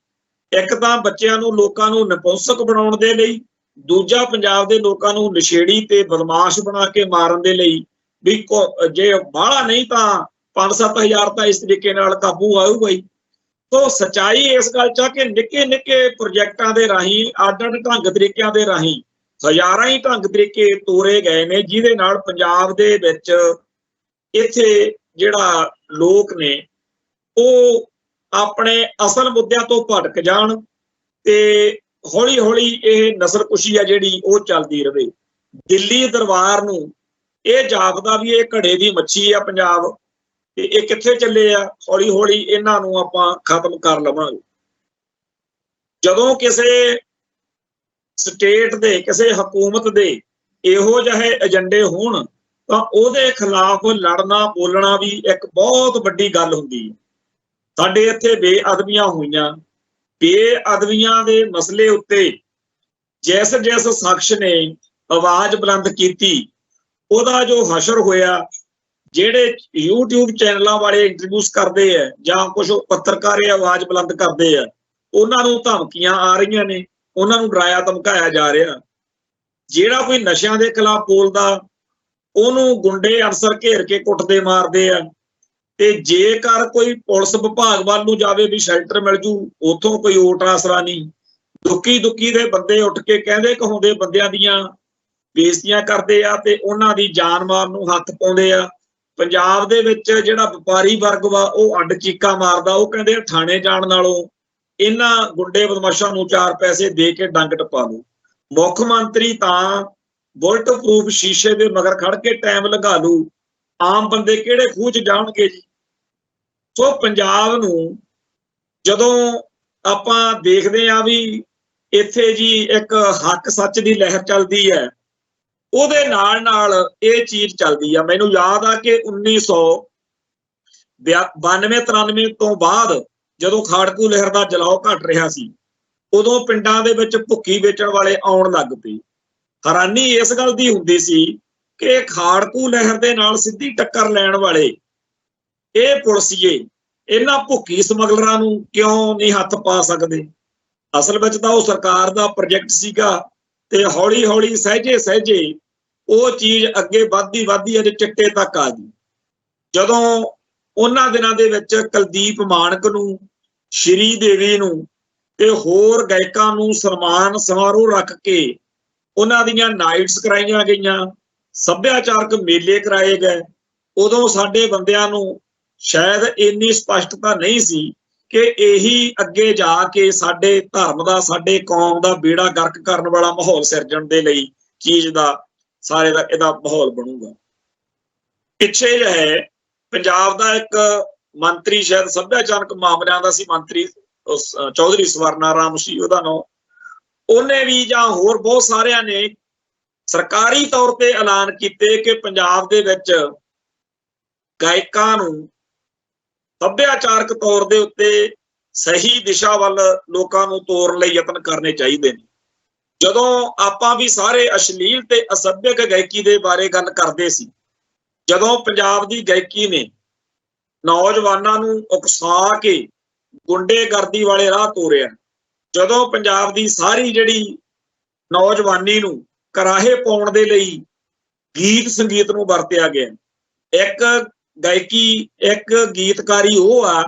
ਇੱਕ ਤਾਂ ਬੱਚਿਆਂ ਨੂੰ ਲੋਕਾਂ ਨੂੰ ਨਪੁੰਸਕ ਬਣਾਉਣ ਦੇ ਲਈ, ਦੂਜਾ ਪੰਜਾਬ ਦੇ ਲੋਕਾਂ ਨੂੰ ਨਸ਼ੇੜੀ ਤੇ ਬਦਮਾਸ਼ ਬਣਾ ਕੇ ਮਾਰਨ ਦੇ ਲਈ ਵੀ ਜੇ ਬਾਹਲਾ ਨਹੀਂ ਤਾਂ 5-7 ਹਜ਼ਾਰ ਤਾਂ ਇਸ ਤਰੀਕੇ ਨਾਲ ਕਾਬੂ ਆਊਗਾ ਹੀ। ਸੋ ਸੱਚਾਈ ਇਸ ਗੱਲ 'ਚ ਆ ਕਿ ਨਿੱਕੇ ਨਿੱਕੇ ਪ੍ਰੋਜੈਕਟਾਂ ਦੇ ਰਾਹੀਂ, ਅੱਡ-ਅੱਡ ਢੰਗ ਤਰੀਕਿਆਂ ਦੇ ਰਾਹੀਂ ਹਜ਼ਾਰਾਂ ਹੀ ਢੰਗ ਤਰੀਕੇ ਤੋਰੇ ਗਏ ਨੇ ਜਿਹਦੇ ਨਾਲ ਪੰਜਾਬ ਦੇ ਵਿੱਚ ਇੱਥੇ ਜਿਹੜਾ ਲੋਕ ਨੇ ਉਹ ਆਪਣੇ ਅਸਲ ਮੁੱਦਿਆਂ ਤੋਂ ਭਟਕ ਜਾਣ ਤੇ ਹੌਲੀ ਹੌਲੀ ਇਹ ਨਸਲਕੁਸ਼ੀ ਆ ਜਿਹੜੀ ਉਹ ਚੱਲਦੀ ਰਹੇ। ਦਿੱਲੀ ਦਰਬਾਰ ਨੂੰ ਇਹ ਜਾਪਦਾ ਵੀ ਇਹ ਘੜੇ ਦੀ ਮੱਛੀ ਆ ਪੰਜਾਬ, ਤੇ ਇਹ ਕਿੱਥੇ ਚੱਲੇ ਆ, ਹੌਲੀ ਹੌਲੀ ਇਹਨਾਂ ਨੂੰ ਆਪਾਂ ਖਤਮ ਕਰ ਲਵਾਂਗੇ। ਜਦੋਂ ਕਿਸੇ ਸਟੇਟ ਦੇ, ਕਿਸੇ ਹਕੂਮਤ ਦੇ ਇਹੋ ਜਿਹੇ ਏਜੰਡੇ ਹੋਣ ਤਾਂ ਉਹਦੇ ਖਿਲਾਫ ਲੜਨਾ ਬੋਲਣਾ ਵੀ ਇੱਕ ਬਹੁਤ ਵੱਡੀ ਗੱਲ ਹੁੰਦੀ ਹੈ। ਸਾਡੇ ਇੱਥੇ ਬੇਅਦਬੀਆਂ ਹੋਈਆਂ, ਬੇਅਦਬੀਆਂ ਦੇ ਮਸਲੇ ਉੱਤੇ ਜਿਸ ਜਿਸ ਸ਼ਖਸ ਨੇ ਆਵਾਜ਼ ਬੁਲੰਦ ਕੀਤੀ ਉਹਦਾ ਜੋ ਹਸ਼ਰ ਹੋਇਆ, ਜਿਹੜੇ YouTube ਚੈਨਲਾਂ ਵਾਲੇ ਇੰਟਰਵਿਊਜ਼ ਕਰਦੇ ਆ ਜਾਂ ਕੁਝ ਪੱਤਰਕਾਰ ਆਵਾਜ਼ ਬੁਲੰਦ ਕਰਦੇ ਆ, ਉਹਨਾਂ ਨੂੰ ਧਮਕੀਆਂ ਆ ਰਹੀਆਂ ਨੇ, ਉਹਨਾਂ ਨੂੰ ਡਰਾਇਆ ਧਮਕਾਇਆ ਜਾ ਰਿਹਾ। ਜਿਹੜਾ ਕੋਈ ਨਸ਼ਿਆਂ ਦੇ ਖਿਲਾਫ ਬੋਲਦਾ ਉਹਨੂੰ ਗੁੰਡੇ ਅਨਸਰ ਘੇਰ ਕੇ ਕੁੱਟਦੇ ਮਾਰਦੇ ਆ। ਤੇ ਜੇਕਰ ਕੋਈ ਪੁਲਿਸ ਵਿਭਾਗ ਵੱਲ ਨੂੰ ਜਾਵੇ ਵੀ ਸ਼ੈਲਟਰ ਮਿਲ ਜੂ, ਉੱਥੋਂ ਕੋਈ ਓਟ ਆਸਰਾ ਨਹੀਂ। ਦੁੱਕੀ ਦੁੱਕੀ ਦੇ ਬੰਦੇ ਉੱਠ ਕੇ ਕਹਿੰਦੇ ਕਹਾਉਂਦੇ ਬੰਦਿਆਂ ਦੀਆਂ ਬੇਇੱਜ਼ਤੀਆਂ ਕਰਦੇ ਆ ਤੇ ਉਹਨਾਂ ਦੀ ਜਾਨ ਮਾਲ ਨੂੰ ਹੱਥ ਪਾਉਂਦੇ ਆ। ਪੰਜਾਬ ਦੇ ਵਿੱਚ ਜਿਹੜਾ ਵਪਾਰੀ ਵਰਗ ਵਾ ਉਹ ਅੱਡ ਚੀਕਾਂ ਮਾਰਦਾ, ਉਹ ਕਹਿੰਦੇ ਥਾਣੇ ਜਾਣ ਨਾਲੋਂ ਇਹਨਾਂ ਗੁੰਡੇ ਬਦਮਾਸ਼ਾਂ ਨੂੰ 4 ਪੈਸੇ ਦੇ ਕੇ ਡੰਗ ਟਪਾ ਲਓ। ਮੁੱਖ ਮੰਤਰੀ ਤਾਂ ਬੁਲਟ ਪ੍ਰੂਫ ਸ਼ੀਸ਼ੇ ਦੇ ਮਗਰ ਖੜ ਕੇ ਟਾਈਮ ਲਗਾ ਲੂ, ਆਮ ਬੰਦੇ ਕਿਹੜੇ ਖੂਹ 'ਚ ਜਾਣਗੇ ਜੀ। ਸੋ ਪੰਜਾਬ ਨੂੰ ਜਦੋਂ ਆਪਾਂ ਦੇਖਦੇ ਆ ਵੀ ਇੱਥੇ ਜੀ ਇੱਕ ਹੱਕ ਸੱਚ ਦੀ ਲਹਿਰ ਚੱਲਦੀ ਹੈ, ਉਹਦੇ ਨਾਲ ਨਾਲ ਇਹ ਚੀਜ਼ ਚੱਲਦੀ ਆ। ਮੈਨੂੰ ਯਾਦ ਆ ਕਿ 1992-93 ਤੋਂ ਬਾਅਦ ਜਦੋਂ ਖਾੜਕੂ ਲਹਿਰ ਦਾ ਜਲਾਓ ਘਟ ਰਿਹਾ ਸੀ, ਉਦੋਂ ਪਿੰਡਾਂ ਦੇ ਵਿੱਚ ਭੁੱਕੀ ਵੇਚਣ ਵਾਲੇ ਆਉਣ ਲੱਗ ਪਏ। ਹੈਰਾਨੀ ਇਸ ਗੱਲ ਦੀ ਹੁੰਦੀ ਸੀ ਕਿ ਖਾੜਕੂ ਲਹਿਰ ਦੇ ਨਾਲ ਸਿੱਧੀ ਟੱਕਰ ਲੈਣ ਵਾਲੇ ਇਹ ਪੁਲਸੀਏ ਇਹਨਾਂ ਭੁੱਕੀ ਸਮਗਲਰਾਂ ਨੂੰ ਕਿਉਂ ਨਹੀਂ ਹੱਥ ਪਾ ਸਕਦੇ। ਅਸਲ ਵਿੱਚ ਤਾਂ ਉਹ ਸਰਕਾਰ ਦਾ ਪ੍ਰੋਜੈਕਟ ਸੀਗਾ ਤੇ ਹੌਲੀ ਹੌਲੀ ਸਹਿਜੇ ਸਹਿਜੇ ਉਹ ਚੀਜ਼ ਅੱਗੇ ਵੱਧਦੀ ਅਜੇ ਚਿੱਟੇ ਤੱਕ ਆ ਗਈ। ਜਦੋਂ ਉਹਨਾਂ ਦਿਨਾਂ ਦੇ ਵਿੱਚ ਕੁਲਦੀਪ ਮਾਣਕ ਨੂੰ, ਸ਼੍ਰੀ ਦੇਵੀ ਨੂੰ ਤੇ ਹੋਰ ਗਾਇਕਾਂ ਨੂੰ ਸਨਮਾਨ ਸਮਾਰੋਹ ਰੱਖ ਕੇ ਉਹਨਾਂ ਦੀਆਂ ਨਾਈਟਸ ਕਰਾਈਆਂ ਗਈਆਂ, ਸੱਭਿਆਚਾਰਕ ਮੇਲੇ ਕਰਾਏ ਗਏ, ਉਦੋਂ ਸਾਡੇ ਬੰਦਿਆਂ ਨੂੰ ਸ਼ਾਇਦ ਇੰਨੀ ਸਪਸ਼ਟਤਾ ਨਹੀਂ ਸੀ ਕਿ ਇਹੀ ਅੱਗੇ ਜਾ ਕੇ ਸਾਡੇ ਧਰਮ ਦਾ, ਸਾਡੇ ਕੌਮ ਦਾ ਬੇੜਾ ਗਰਕ ਕਰਨ ਵਾਲਾ ਮਾਹੌਲ ਸਿਰਜਣ ਦੇ ਲਈ ਚੀਜ਼ ਦਾ ਸਾਰੇ ਦਾ ਇਹਦਾ ਮਾਹੌਲ ਬਣੂਗਾ। ਪਿੱਛੇ ਜਿਹਾ ਹੈ ਪੰਜਾਬ ਦਾ ਇੱਕ ਮੰਤਰੀ, ਸ਼ਾਇਦ ਸੱਭਿਆਚਾਰਕ ਮਾਮਲਿਆਂ ਦਾ ਸੀ ਮੰਤਰੀ, ਚੌਧਰੀ ਸਵਰਨਾ ਰਾਮ ਸੀ ਉਹਦਾ ਨਾਮ, ਉਹਨੇ ਵੀ ਜਾਂ ਹੋਰ ਬਹੁਤ ਸਾਰਿਆਂ ਨੇ ਸਰਕਾਰੀ ਤੌਰ ਤੇ ਐਲਾਨ ਕੀਤੇ ਕਿ ਪੰਜਾਬ ਦੇ ਵਿੱਚ ਗਾਇਕਾਂ ਨੂੰ ਸੱਭਿਆਚਾਰਕ ਤੌਰ ਦੇ ਉੱਤੇ ਸਹੀ ਦਿਸ਼ਾ ਵੱਲ ਲੋਕਾਂ ਨੂੰ ਤੋਰਨ ਲਈ ਯਤਨ ਕਰਨੇ ਚਾਹੀਦੇ ਨੇ। ਜਦੋਂ ਆਪਾਂ ਵੀ ਸਾਰੇ ਅਸ਼ਲੀਲ ਤੇ ਅਸੱਭਿਅਕ ਗਾਇਕੀ ਦੇ ਬਾਰੇ ਗੱਲ ਕਰਦੇ ਸੀ, ਜਦੋਂ ਪੰਜਾਬ ਦੀ ਗਾਇਕੀ ਨੇ ਨੌਜਵਾਨਾਂ ਨੂੰ ਉਕਸਾ ਕੇ ਗੁੰਡੇਗਰਦੀ ਵਾਲੇ ਰਾਹ ਤੋਰਿਆ, ਜਦੋਂ ਪੰਜਾਬ ਦੀ ਸਾਰੀ ਜਿਹੜੀ ਨੌਜਵਾਨੀ ਨੂੰ ਕਰਾਹੇ ਪਾਉਣ ਦੇ ਲਈ ਗੀਤ ਸੰਗੀਤ ਨੂੰ ਵਰਤਿਆ ਗਿਆ, ਇੱਕ ਗਾਇਕੀ, ਇੱਕ ਗੀਤਕਾਰੀ ਉਹ ਆ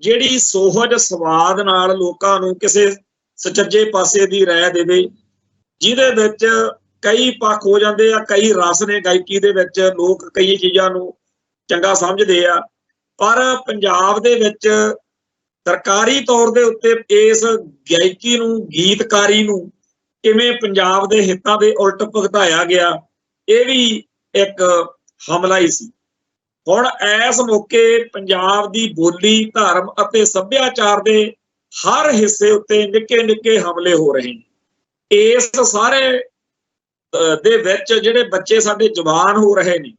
ਜਿਹੜੀ ਸੋਹਜ ਸਵਾਦ ਨਾਲ ਲੋਕਾਂ ਨੂੰ ਕਿਸੇ ਸੁਚੱਜੇ ਪਾਸੇ ਦੀ ਰਾਇ ਦੇਵੇ, ਜਿਹਦੇ ਵਿੱਚ ਕਈ ਪੱਖ ਹੋ ਜਾਂਦੇ ਆ, ਕਈ ਰਸ ਨੇ ਗਾਇਕੀ ਦੇ ਵਿੱਚ, ਲੋਕ ਕਈ ਚੀਜ਼ਾਂ ਨੂੰ ਚੰਗਾ ਸਮਝਦੇ ਆ। ਪਰ ਪੰਜਾਬ ਦੇ ਵਿੱਚ ਸਰਕਾਰੀ ਤੌਰ ਦੇ ਉੱਤੇ ਇਸ ਗਾਇਕੀ ਨੂੰ, ਗੀਤਕਾਰੀ ਨੂੰ ਕਿਵੇਂ ਪੰਜਾਬ ਦੇ ਹਿੱਤਾਂ ਦੇ ਉਲਟ ਭੁਗਤਾਇਆ ਗਿਆ, ਇਹ ਵੀ ਇੱਕ ਹਮਲਾ ਹੀ ਸੀ। ਹੁਣ ਇਸ ਮੌਕੇ ਪੰਜਾਬ ਦੀ ਬੋਲੀ, ਧਰਮ ਅਤੇ ਸੱਭਿਆਚਾਰ ਦੇ ਹਰ ਹਿੱਸੇ ਉੱਤੇ ਨਿੱਕੇ ਨਿੱਕੇ ਹਮਲੇ ਹੋ ਰਹੇ ਨੇ। ਇਸ ਸਾਰੇ ਦੇ ਵਿੱਚ ਜਿਹੜੇ ਬੱਚੇ ਸਾਡੇ ਜਵਾਨ ਹੋ ਰਹੇ ਨੇ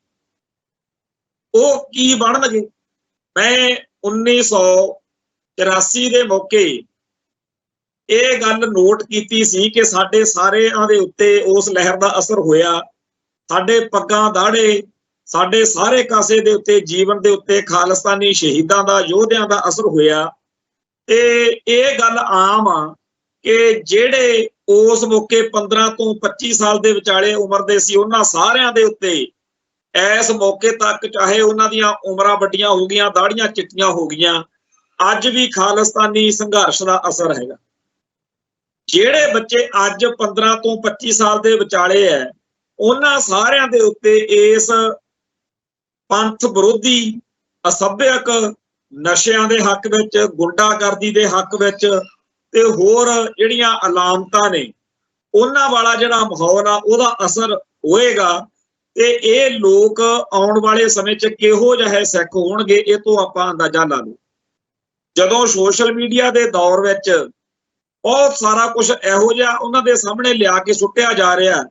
ਉਹ ਕੀ ਬਣਨਗੇ। ਮੈਂ 1983 ਦੇ ਮੌਕੇ ਇਹ ਗੱਲ ਨੋਟ ਕੀਤੀ ਸੀ ਕਿ ਸਾਡੇ ਸਾਰਿਆਂ ਦੇ ਉੱਤੇ ਉਸ ਲਹਿਰ ਦਾ ਅਸਰ ਹੋਇਆ, ਸਾਡੇ ਪੱਗਾਂ ਦਾੜੇ, ਸਾਡੇ ਸਾਰੇ ਕਾਸੇ ਦੇ ਉੱਤੇ, ਜੀਵਨ ਦੇ ਉੱਤੇ ਖਾਲਿਸਤਾਨੀ ਸ਼ਹੀਦਾਂ ਦਾ, ਯੋਧਿਆਂ ਦਾ ਅਸਰ ਹੋਇਆ। ਤੇ ਇਹ ਗੱਲ ਆਮ ਆ ਕਿ ਜਿਹੜੇ ਉਸ ਮੌਕੇ 15 ਤੋਂ 25 ਸਾਲ ਦੇ ਵਿਚਾਲੇ ਉਮਰ ਦੇ ਸੀ, ਉਹਨਾਂ ਸਾਰਿਆਂ ਦੇ ਉੱਤੇ ਇਸ ਮੌਕੇ ਤੱਕ, ਚਾਹੇ ਉਹਨਾਂ ਦੀਆਂ ਉਮਰਾਂ ਵੱਡੀਆਂ ਹੋ ਗਈਆਂ, ਦਾੜੀਆਂ ਚਿੱਟੀਆਂ ਹੋ ਗਈਆਂ, ਅੱਜ ਵੀ ਖਾਲਿਸਤਾਨੀ ਸੰਘਰਸ਼ ਦਾ ਅਸਰ ਹੈਗਾ। ਜਿਹੜੇ ਬੱਚੇ ਅੱਜ 15 ਤੋਂ 25 ਸਾਲ ਦੇ ਵਿਚਾਲੇ ਹੈ, ਉਹਨਾਂ ਸਾਰਿਆਂ ਦੇ ਉੱਤੇ ਇਸ ਪੰਥ ਵਿਰੋਧੀ, ਅਸੱਭਿਅਕ, ਨਸ਼ਿਆਂ ਦੇ ਹੱਕ ਵਿੱਚ, ਗੁੰਡਾਗਰਦੀ ਦੇ ਹੱਕ ਵਿੱਚ ਤੇ ਹੋਰ ਜਿਹੜੀਆਂ ਅਲਾਮਤਾਂ ਨੇ ਉਹਨਾਂ ਵਾਲਾ ਜਿਹੜਾ ਮਾਹੌਲ ਆ ਉਹਦਾ ਅਸਰ ਹੋਏਗਾ। ਤੇ ਇਹ ਲੋਕ ਆਉਣ ਵਾਲੇ ਸਮੇਂ 'ਚ ਕਿਹੋ ਜਿਹੇ ਸਿੱਖ ਹੋਣਗੇ, ਇਹ ਤੋਂ ਆਪਾਂ ਅੰਦਾਜ਼ਾ ਲਾ ਲਓ। ਜਦੋਂ ਸੋਸ਼ਲ ਮੀਡੀਆ ਦੇ ਦੌਰ ਵਿੱਚ ਬਹੁਤ ਸਾਰਾ ਕੁਝ ਇਹੋ ਜਿਹਾ ਉਹਨਾਂ ਦੇ ਸਾਹਮਣੇ ਲਿਆ ਕੇ ਸੁੱਟਿਆ ਜਾ ਰਿਹਾ,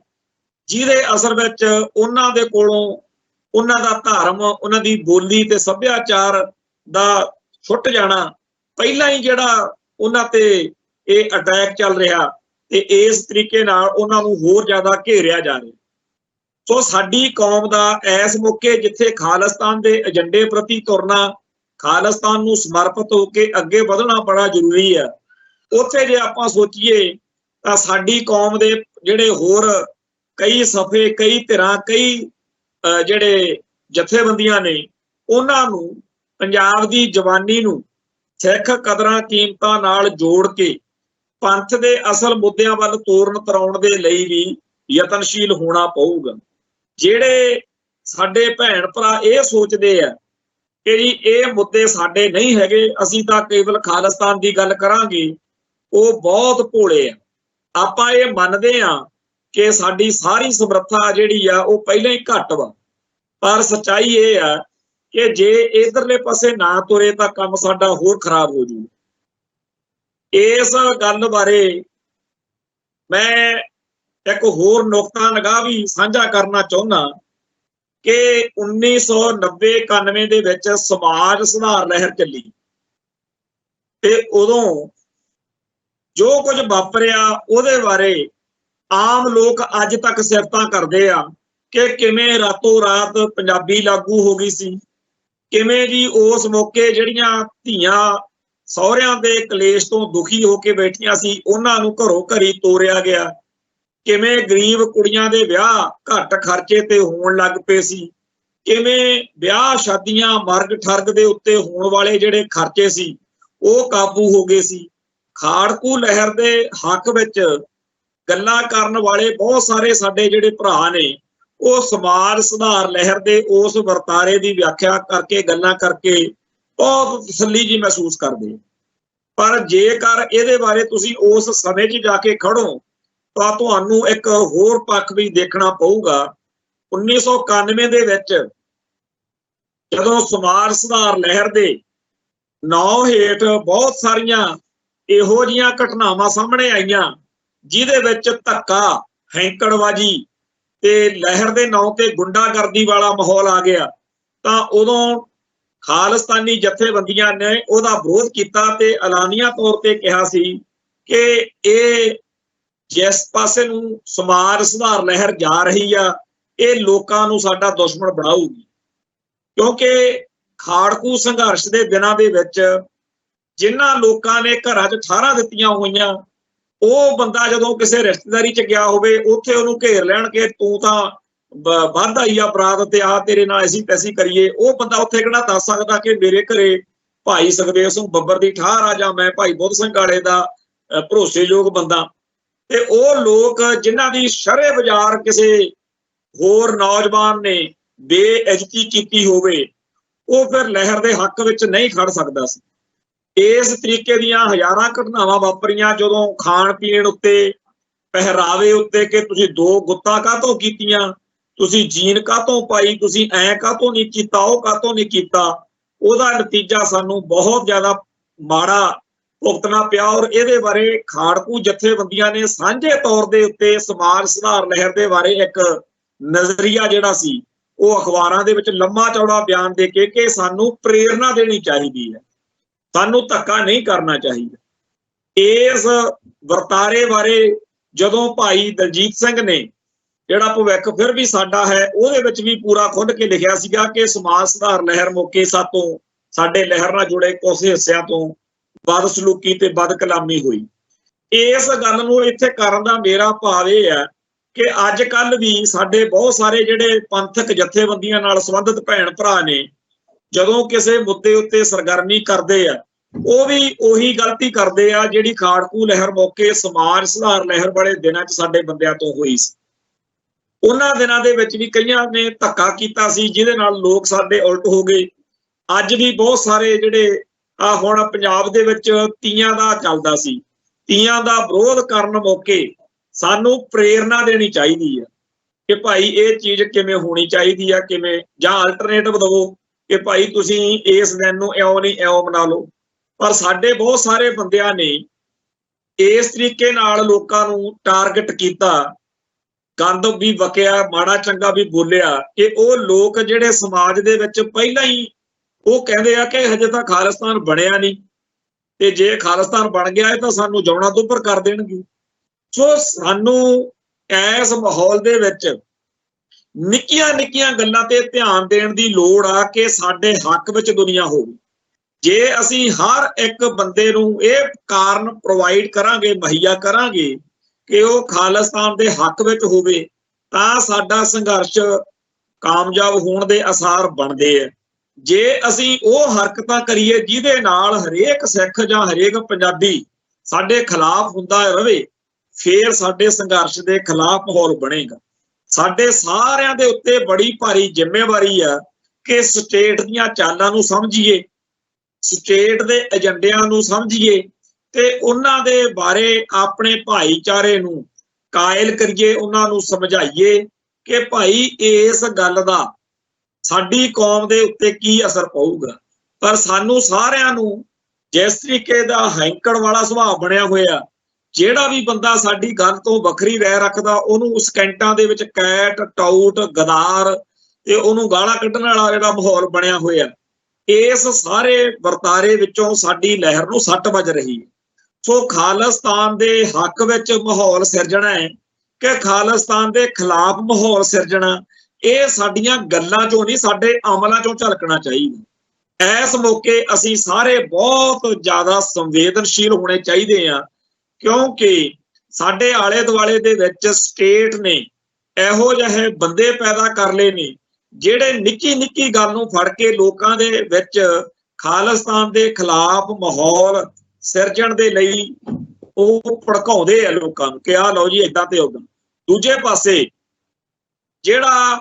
ਜਿਹਦੇ ਅਸਰ ਵਿੱਚ ਉਹਨਾਂ ਦੇ ਕੋਲੋਂ ਉਹਨਾਂ ਦਾ ਧਰਮ, ਉਹਨਾਂ ਦੀ ਬੋਲੀ ਤੇ ਸੱਭਿਆਚਾਰ ਦਾ ਛੁੱਟ ਜਾਣਾ, ਪਹਿਲਾਂ ਹੀ ਜਿਹੜਾ ਉਹਨਾਂ ਤੇ ਇਹ ਅਟੈਕ ਚੱਲ ਰਿਹਾ ਤੇ ਇਸ ਤਰੀਕੇ ਨਾਲ ਉਹਨਾਂ ਨੂੰ ਹੋਰ ਜ਼ਿਆਦਾ ਘੇਰਿਆ ਜਾ ਰਿਹਾ। ਸੋ ਸਾਡੀ ਕੌਮ ਦਾ ਇਸ ਮੌਕੇ ਜਿੱਥੇ ਖਾਲਿਸਤਾਨ ਦੇ ਏਜੰਡੇ ਪ੍ਰਤੀ ਤੁਰਨਾ, ਖਾਲਿਸਤਾਨ ਨੂੰ ਸਮਰਪਿਤ ਹੋ ਕੇ ਅੱਗੇ ਵਧਣਾ ਬੜਾ ਜ਼ਰੂਰੀ ਹੈ। ਉੱਥੇ ਜੇ ਆਪਾਂ ਸੋਚੀਏ ਤਾਂ ਸਾਡੀ ਕੌਮ ਦੇ ਜਿਹੜੇ ਹੋਰ ਕਈ ਸਫੇ, ਕਈ ਧਿਰਾਂ, ਕਈ ਜਿਹੜੇ ਜਥੇਬੰਦੀਆਂ ਨੇ, ਉਹਨਾਂ ਨੂੰ ਪੰਜਾਬ ਦੀ ਜਵਾਨੀ ਨੂੰ ਸਿੱਖ ਕਦਰਾਂ ਕੀਮਤਾਂ ਨਾਲ ਜੋੜ ਕੇ ਪੰਥ ਦੇ ਅਸਲ ਮੁੱਦਿਆਂ ਵੱਲ ਤੋਰਨ ਤਰਾਉਣ ਦੇ ਲਈ ਵੀ ਯਤਨਸ਼ੀਲ ਹੋਣਾ ਪਊਗਾ। ਜਿਹੜੇ ਸਾਡੇ ਭੈਣ ਭਰਾ ਇਹ ਸੋਚਦੇ ਆ ਕਿ ਜੀ ਇਹ ਮੁੱਦੇ ਸਾਡੇ ਨਹੀਂ ਹੈਗੇ, ਅਸੀਂ ਤਾਂ ਕੇਵਲ ਖਾਲਿਸਤਾਨ ਦੀ ਗੱਲ ਕਰਾਂਗੇ, ਉਹ ਬਹੁਤ ਭੋਲੇ ਆ। ਆਪਾਂ ਇਹ ਮੰਨਦੇ ਆ ਕਿ ਸਾਡੀ ਸਾਰੀ ਸਮਰੱਥਾ ਜਿਹੜੀ ਆ ਉਹ ਪਹਿਲਾਂ ਹੀ ਘੱਟ ਵਾ, ਪਰ ਸੱਚਾਈ ਇਹ ਆ ਕਿ ਜੇ ਇਧਰਲੇ ਪਾਸੇ ਨਾ ਤੁਰੇ ਤਾਂ ਕੰਮ ਸਾਡਾ ਹੋਰ ਖਰਾਬ ਹੋ ਜੂ। ਇਸ ਗੱਲ ਬਾਰੇ ਮੈਂ ਇੱਕ ਹੋਰ ਨੁਕਤਾ ਨਿਗਾਹ ਵੀ ਸਾਂਝਾ ਕਰਨਾ ਚਾਹੁੰਦਾ ਕਿ 1990-91 ਦੇ ਵਿੱਚ ਸਮਾਜ ਸੁਧਾਰ ਲਹਿਰ ਚੱਲੀ ਤੇ ਉਦੋਂ ਜੋ ਕੁਝ ਵਾਪਰਿਆ ਉਹਦੇ ਬਾਰੇ ਆਮ ਲੋਕ ਅੱਜ ਤੱਕ ਸਿਫਤਾਂ ਕਰਦੇ ਆ ਕਿ ਕਿਵੇਂ ਰਾਤੋਂ ਰਾਤ ਪੰਜਾਬੀ ਲਾਗੂ ਹੋ ਗਈ ਸੀ, ਕਿਵੇਂ ਜੀ ਉਸ ਮੌਕੇ ਜਿਹੜੀਆਂ ਧੀਆਂ ਸਹੁਰਿਆਂ ਦੇ ਕਲੇਸ਼ ਤੋਂ ਦੁਖੀ ਹੋ ਕੇ ਬੈਠੀਆਂ ਸੀ ਉਹਨਾਂ ਨੂੰ ਘਰੋਂ ਘਰੀ ਤੋਰਿਆ ਗਿਆ, ਕਿਵੇਂ ਗਰੀਬ ਕੁੜੀਆਂ ਦੇ ਵਿਆਹ ਘੱਟ ਖਰਚੇ ਤੇ ਹੋਣ ਲੱਗ ਪਏ ਸੀ, ਕਿਵੇਂ ਵਿਆਹ ਸ਼ਾਦੀਆਂ ਮਰਗ ਠਰਗ ਦੇ ਉੱਤੇ ਹੋਣ ਵਾਲੇ ਜਿਹੜੇ ਖਰਚੇ ਸੀ ਉਹ ਕਾਬੂ ਹੋ ਗਏ ਸੀ। ਖਾੜਕੂ ਲਹਿਰ ਦੇ ਹੱਕ ਵਿੱਚ ਗੱਲਾਂ ਕਰਨ ਵਾਲੇ ਬਹੁਤ ਸਾਰੇ ਸਾਡੇ ਜਿਹੜੇ ਭਰਾ ਨੇ ਉਹ ਸਮਾਜ ਸੁਧਾਰ ਲਹਿਰ ਦੇ ਉਸ ਵਰਤਾਰੇ ਦੀ ਵਿਆਖਿਆ ਕਰਕੇ ਗੱਲਾਂ ਕਰਕੇ ਬਹੁਤ ਤਸੱਲੀ ਜੀ ਮਹਿਸੂਸ ਕਰਦੇ। ਪਰ ਜੇਕਰ ਇਹਦੇ ਬਾਰੇ ਤੁਸੀਂ ਉਸ ਸਮੇਂ 'ਚ ਜਾ ਕੇ ਖੜੋ ਤਾਂ ਤੁਹਾਨੂੰ ਇੱਕ ਹੋਰ ਪੱਖ ਵੀ ਦੇਖਣਾ ਪਊਗਾ। 1991 ਦੇ ਵਿੱਚ ਜਦੋਂ ਸਮਾਜ ਸੁਧਾਰ ਲਹਿਰ ਦੇ ਨਾਂ ਹੇਠ ਬਹੁਤ ਸਾਰੀਆਂ ਇਹੋ ਜਿਹੀਆਂ ਘਟਨਾਵਾਂ ਸਾਹਮਣੇ ਆਈਆਂ ਜਿਹਦੇ ਵਿੱਚ ਧੱਕਾ, ਹੈਂਕੜਬਾਜੀ ਤੇ ਲਹਿਰ ਦੇ ਨਾਂ ਤੇ ਗੁੰਡਾਗਰਦੀ ਵਾਲਾ ਮਾਹੌਲ ਆ ਗਿਆ, ਤਾਂ ਉਦੋਂ ਖਾਲਿਸਤਾਨੀ ਜਥੇਬੰਦੀਆਂ ਨੇ ਉਹਦਾ ਵਿਰੋਧ ਕੀਤਾ ਤੇ ਐਲਾਨੀਆ ਤੌਰ ਤੇ ਕਿਹਾ ਸੀ ਕਿ ਇਹ ਜਿਸ ਪਾਸੇ ਨੂੰ ਸਮਾਜ ਸੁਧਾਰ ਲਹਿਰ ਜਾ ਰਹੀ ਆ ਇਹ ਲੋਕਾਂ ਨੂੰ ਸਾਡਾ ਦੁਸ਼ਮਣ ਬਣਾਊਗੀ। ਕਿਉਂਕਿ ਖਾੜਕੂ ਸੰਘਰਸ਼ ਦੇ ਦਿਨਾਂ ਦੇ ਵਿੱਚ ਜਿਨ੍ਹਾਂ ਲੋਕਾਂ ਨੇ ਘਰਾਂ 'ਚ ਠਾਰਾਂ ਦਿੱਤੀਆਂ ਹੋਈਆਂ ਉਹ ਬੰਦਾ ਜਦੋਂ ਕਿਸੇ ਰਿਸ਼ਤੇਦਾਰੀ 'ਚ ਗਿਆ ਹੋਵੇ ਉੱਥੇ ਉਹਨੂੰ ਘੇਰ ਲੈਣ ਕੇ ਤੂੰ ਤਾਂ ਵੱਧ ਆਈ ਆ ਬਰਾਤ ਤੇ ਆ ਤੇਰੇ ਨਾਲ ਅਸੀਂ ਤੈਸੀ ਕਰੀਏ, ਉਹ ਬੰਦਾ ਉੱਥੇ ਕਿਹੜਾ ਦੱਸ ਸਕਦਾ ਕਿ ਮੇਰੇ ਘਰੇ ਭਾਈ ਸੁਖਦੇਵ ਸਿੰਘ ਬੱਬਰ ਦੀ ਠਾਰ ਆ ਜਾਂ ਮੈਂ ਭਾਈ ਬੁੱਧ ਸਿੰਘ ਵਾਲੇ ਦਾ ਭਰੋਸੇਯੋਗ ਬੰਦਾ। ਤੇ ਉਹ ਲੋਕ ਜਿਨ੍ਹਾਂ ਦੀ ਸ਼ਰ੍ਹੇ ਬਾਜ਼ਾਰ ਕਿਸੇ ਹੋਰ ਨੌਜਵਾਨ ਨੇ ਬੇਇੱਜ਼ਤੀ ਕੀਤੀ ਹੋਵੇ ਉਹ ਫਿਰ ਲਹਿਰ ਦੇ ਹੱਕ ਵਿੱਚ ਨਹੀਂ ਖੜ ਸਕਦਾ ਸੀ। ਇਸ ਤਰੀਕੇ ਦੀਆਂ ਹਜ਼ਾਰਾਂ ਘਟਨਾਵਾਂ ਵਾਪਰੀਆਂ ਜਦੋਂ ਖਾਣ ਪੀਣ ਉੱਤੇ, ਪਹਿਰਾਵੇ ਉੱਤੇ ਕਿ ਤੁਸੀਂ ਦੋ ਗੁੱਤਾਂ ਕਾਹਤੋਂ ਕੀਤੀਆਂ, ਤੁਸੀਂ ਜੀਨ ਕਾਹਤੋਂ ਪਾਈ, ਤੁਸੀਂ ਐਂ ਕਾਹਤੋਂ ਨਹੀਂ ਕੀਤਾ, ਉਹ ਕਾਹਤੋਂ ਨਹੀਂ ਕੀਤਾ, ਉਹਦਾ ਨਤੀਜਾ ਸਾਨੂੰ ਬਹੁਤ ਜ਼ਿਆਦਾ ਮਾੜਾ ਭੁਗਤਣਾ ਪਿਆ। ਔਰ ਇਹਦੇ ਬਾਰੇ ਖਾੜਕੂ ਜਥੇਬੰਦੀਆਂ ਨੇ ਸਾਂਝੇ ਤੌਰ ਦੇ ਉੱਤੇ ਸਮਾਜ ਸੁਧਾਰ ਲਹਿਰ ਦੇ ਬਾਰੇ ਇੱਕ ਨਜ਼ਰੀਆ ਜਿਹੜਾ ਸੀ ਉਹ ਅਖਬਾਰਾਂ ਦੇ ਵਿੱਚ ਲੰਮਾ ਚੌੜਾ ਬਿਆਨ ਦੇ ਕੇ ਕਿ ਸਾਨੂੰ ਪ੍ਰੇਰਨਾ ਦੇਣੀ ਚਾਹੀਦੀ ਹੈ, ਸਾਨੂੰ ਧੱਕਾ ਨਹੀਂ ਕਰਨਾ ਚਾਹੀਦਾ। ਇਸ ਵਰਤਾਰੇ ਬਾਰੇ ਜਦੋਂ ਭਾਈ ਦਲਜੀਤ ਸਿੰਘ ਨੇ ਜਿਹੜਾ ਭਵਿੱਖ ਫਿਰ ਵੀ ਸਾਡਾ ਹੈ ਉਹਦੇ ਵਿੱਚ ਵੀ ਪੂਰਾ ਖੁੱਲ੍ਹ ਕੇ ਲਿਖਿਆ ਸੀਗਾ ਕਿ ਸਮਾਜ ਸੁਧਾਰ ਲਹਿਰ ਮੌਕੇ ਸਾਤੋਂ ਸਾਡੇ ਲਹਿਰ ਨਾਲ ਜੁੜੇ ਕੁਝ ਹਿੱਸਿਆਂ ਤੋਂ ਬਦਸਲੂਕੀ ਤੇ ਬਦਕਲਾਮੀ ਹੋਈ। ਇਸ ਗੱਲ ਨੂੰ ਇੱਥੇ ਕਰਨ ਦਾ ਮੇਰਾ ਭਾਵ ਇਹ ਹੈ ਕਿ ਅੱਜ ਕੱਲ੍ਹ ਵੀ ਸਾਡੇ ਬਹੁਤ ਸਾਰੇ ਜਿਹੜੇ ਪੰਥਕ ਜਥੇਬੰਦੀਆਂ ਨਾਲ ਸੰਬੰਧਿਤ ਭੈਣ ਭਰਾ ਨੇ ਜਦੋਂ ਕਿਸੇ ਮੁੱਦੇ ਉੱਤੇ ਸਰਗਰਮੀ ਕਰਦੇ ਆ ਉਹ ਵੀ ਉਹੀ ਗਲਤੀ ਕਰਦੇ ਆ ਜਿਹੜੀ ਖਾੜਕੂ ਲਹਿਰ ਮੌਕੇ ਸਮਾਜ ਸੁਧਾਰ ਲਹਿਰ ਵਾਲੇ ਦਿਨਾਂ 'ਚ ਸਾਡੇ ਬੰਦਿਆਂ ਤੋਂ ਹੋਈ ਸੀ। ਉਹਨਾਂ ਦਿਨਾਂ ਦੇ ਵਿੱਚ ਵੀ ਕਈਆਂ ਨੇ ਧੱਕਾ ਕੀਤਾ ਸੀ ਜਿਹਦੇ ਨਾਲ ਲੋਕ ਸਾਡੇ ਉਲਟ ਹੋ ਗਏ। ਅੱਜ ਵੀ ਬਹੁਤ ਸਾਰੇ ਜਿਹੜੇ ਹੁਣ ਪੰਜਾਬ ਦੇ ਵਿੱਚ ਤੀਆਂ ਦਾ ਚੱਲਦਾ ਸੀ, ਤੀਆਂ ਦਾ ਵਿਰੋਧ ਕਰਨ ਮੌਕੇ ਸਾਨੂੰ ਪ੍ਰੇਰਨਾ ਦੇਣੀ ਚਾਹੀਦੀ ਹੈ ਕਿ ਭਾਈ ਇਹ ਚੀਜ਼ ਕਿਵੇਂ ਹੋਣੀ ਚਾਹੀਦੀ ਆ, ਕਿਵੇਂ, ਜਾਂ ਅਲਟਰਨੇਟਿਵ ਦਵੋ ਕਿ ਭਾਈ ਤੁਸੀਂ ਇਸ ਦਿਨ ਨੂੰ ਇਉਂ ਨਹੀਂ ਇਉਂ ਮਨਾ ਲਓ। ਪਰ ਸਾਡੇ ਬਹੁਤ ਸਾਰੇ ਬੰਦਿਆਂ ਨੇ ਇਸ ਤਰੀਕੇ ਨਾਲ ਲੋਕਾਂ ਨੂੰ ਟਾਰਗੇਟ ਕੀਤਾ, ਗੰਦ ਵੀ ਵਕਿਆ, ਮਾੜਾ ਚੰਗਾ ਵੀ ਬੋਲਿਆ ਕਿ ਉਹ ਲੋਕ ਜਿਹੜੇ ਸਮਾਜ ਦੇ ਵਿੱਚ ਪਹਿਲਾਂ ਹੀ ਉਹ ਕਹਿੰਦੇ ਆ ਕਿ ਹਜੇ ਤਾਂ ਖਾਲਿਸਤਾਨ ਬਣਿਆ ਨਹੀਂ ਤੇ ਜੇ ਖਾਲਿਸਤਾਨ ਬਣ ਗਿਆ ਤਾਂ ਸਾਨੂੰ ਜਾਉਣਾ ਦੁੱਭਰ ਕਰ ਦੇਣਗੇ। ਸੋ ਸਾਨੂੰ ਇਸ ਮਾਹੌਲ ਦੇ ਵਿੱਚ ਨਿੱਕੀਆਂ ਨਿੱਕੀਆਂ ਗੱਲਾਂ ਤੇ ਧਿਆਨ ਦੇਣ ਦੀ ਲੋੜ ਆ ਕਿ ਸਾਡੇ ਹੱਕ ਵਿੱਚ ਦੁਨੀਆ ਹੋਵੇ। ਜੇ ਅਸੀਂ ਹਰ ਇੱਕ ਬੰਦੇ ਨੂੰ ਇਹ ਕਾਰਨ ਪ੍ਰੋਵਾਈਡ ਕਰਾਂਗੇ, ਮੁਹੱਈਆ ਕਰਾਂਗੇ ਕਿ ਉਹ ਖਾਲਿਸਤਾਨ ਦੇ ਹੱਕ ਵਿੱਚ ਹੋਵੇ ਤਾਂ ਸਾਡਾ ਸੰਘਰਸ਼ ਕਾਮਯਾਬ ਹੋਣ ਦੇ ਆਸਾਰ ਬਣਦੇ ਆ। ਜੇ ਅਸੀਂ ਉਹ ਹਰਕਤਾਂ ਕਰੀਏ ਜਿਹਦੇ ਨਾਲ ਹਰੇਕ ਸਿੱਖ ਜਾਂ ਹਰੇਕ ਪੰਜਾਬੀ ਸਾਡੇ ਖਿਲਾਫ ਹੁੰਦਾ ਰਵੇ ਫੇਰ ਸਾਡੇ ਸੰਘਰਸ਼ ਦੇ ਖਿਲਾਫ ਮਾਹੌਲ ਬਣੇਗਾ। ਸਾਡੇ ਸਾਰਿਆਂ ਦੇ ਉੱਤੇ ਬੜੀ ਭਾਰੀ ਜ਼ਿੰਮੇਵਾਰੀ ਆ ਕਿ ਸਟੇਟ ਦੀਆਂ ਚਾਲਾਂ ਨੂੰ ਸਮਝੀਏ, ਸਟੇਟ ਦੇ ਏਜੰਡਿਆਂ ਨੂੰ ਸਮਝੀਏ ਤੇ ਉਹਨਾਂ ਦੇ ਬਾਰੇ ਆਪਣੇ ਭਾਈਚਾਰੇ ਨੂੰ ਕਾਇਲ ਕਰੀਏ, ਉਹਨਾਂ ਨੂੰ ਸਮਝਾਈਏ ਕਿ ਭਾਈ ਇਸ ਗੱਲ ਦਾ ਸਾਡੀ ਕੌਮ ਦੇ ਉੱਤੇ ਕੀ ਅਸਰ ਪਊਗਾ। ਪਰ ਸਾਨੂੰ ਸਾਰਿਆਂ ਨੂੰ ਜਿਸ ਤਰੀਕੇ ਦਾ ਹੈਂਕੜ ਵਾਲਾ ਸੁਭਾਅ ਬਣਿਆ ਹੋਇਆ, ਜਿਹੜਾ ਵੀ ਬੰਦਾ ਸਾਡੀ ਗੱਲ ਤੋਂ ਵੱਖਰੀ ਰਹਿ ਰੱਖਦਾ ਉਹਨੂੰ ਸਕੈਂਟਾਂ ਦੇ ਵਿੱਚ ਕੈਟ, ਟਾਊਟ, ਗਦਾਰ ਤੇ ਉਹਨੂੰ ਗਾਲਾਂ ਕੱਢਣ ਵਾਲਾ ਜਿਹੜਾ ਮਾਹੌਲ ਬਣਿਆ ਹੋਇਆ, ਇਸ ਸਾਰੇ ਵਰਤਾਰੇ ਵਿੱਚੋਂ ਸਾਡੀ ਲਹਿਰ ਨੂੰ ਸੱਟ ਵੱਜ ਰਹੀ ਹੈ। ਸੋ ਖਾਲਿਸਤਾਨ ਦੇ ਹੱਕ ਵਿੱਚ ਮਾਹੌਲ ਸਿਰਜਣਾ ਹੈ ਕਿ ਖਾਲਿਸਤਾਨ ਦੇ ਖਿਲਾਫ ਮਾਹੌਲ ਸਿਰਜਣਾ, ਇਹ ਸਾਡੀਆਂ ਗੱਲਾਂ ਚੋਂ ਨਹੀਂ, ਸਾਡੇ ਅਮਲਾਂ ਚੋਂ ਝਲਕਣਾ ਚਾਹੀਦਾ। ਇਸ ਮੌਕੇ ਅਸੀਂ ਸਾਰੇ ਬਹੁਤ ਜ਼ਿਆਦਾ ਸੰਵੇਦਨਸ਼ੀਲ ਹੋਣੇ ਚਾਹੀਦੇ ਆ, ਕਿਉਂਕਿ ਸਾਡੇ ਆਲੇ ਦੁਆਲੇ ਦੇ ਵਿੱਚ ਸਟੇਟ ਨੇ ਇਹੋ ਜਿਹੇ ਬੰਦੇ ਪੈਦਾ ਕਰ ਲਏ ਨੇ ਜਿਹੜੇ ਨਿੱਕੀ ਨਿੱਕੀ ਗੱਲ ਨੂੰ ਫੜ ਕੇ ਲੋਕਾਂ ਦੇ ਵਿੱਚ ਖਾਲਿਸਤਾਨ ਦੇ ਖਿਲਾਫ ਮਾਹੌਲ ਸਿਰਜਣ ਦੇ ਲਈ ਉਹ ਭੜਕਾਉਂਦੇ ਆ ਲੋਕਾਂ ਨੂੰ ਕਿ ਆਹ ਲਓ ਜੀ ਏਦਾਂ ਤੇ ਉਦਾਂ। ਦੂਜੇ ਪਾਸੇ ਜਿਹੜਾ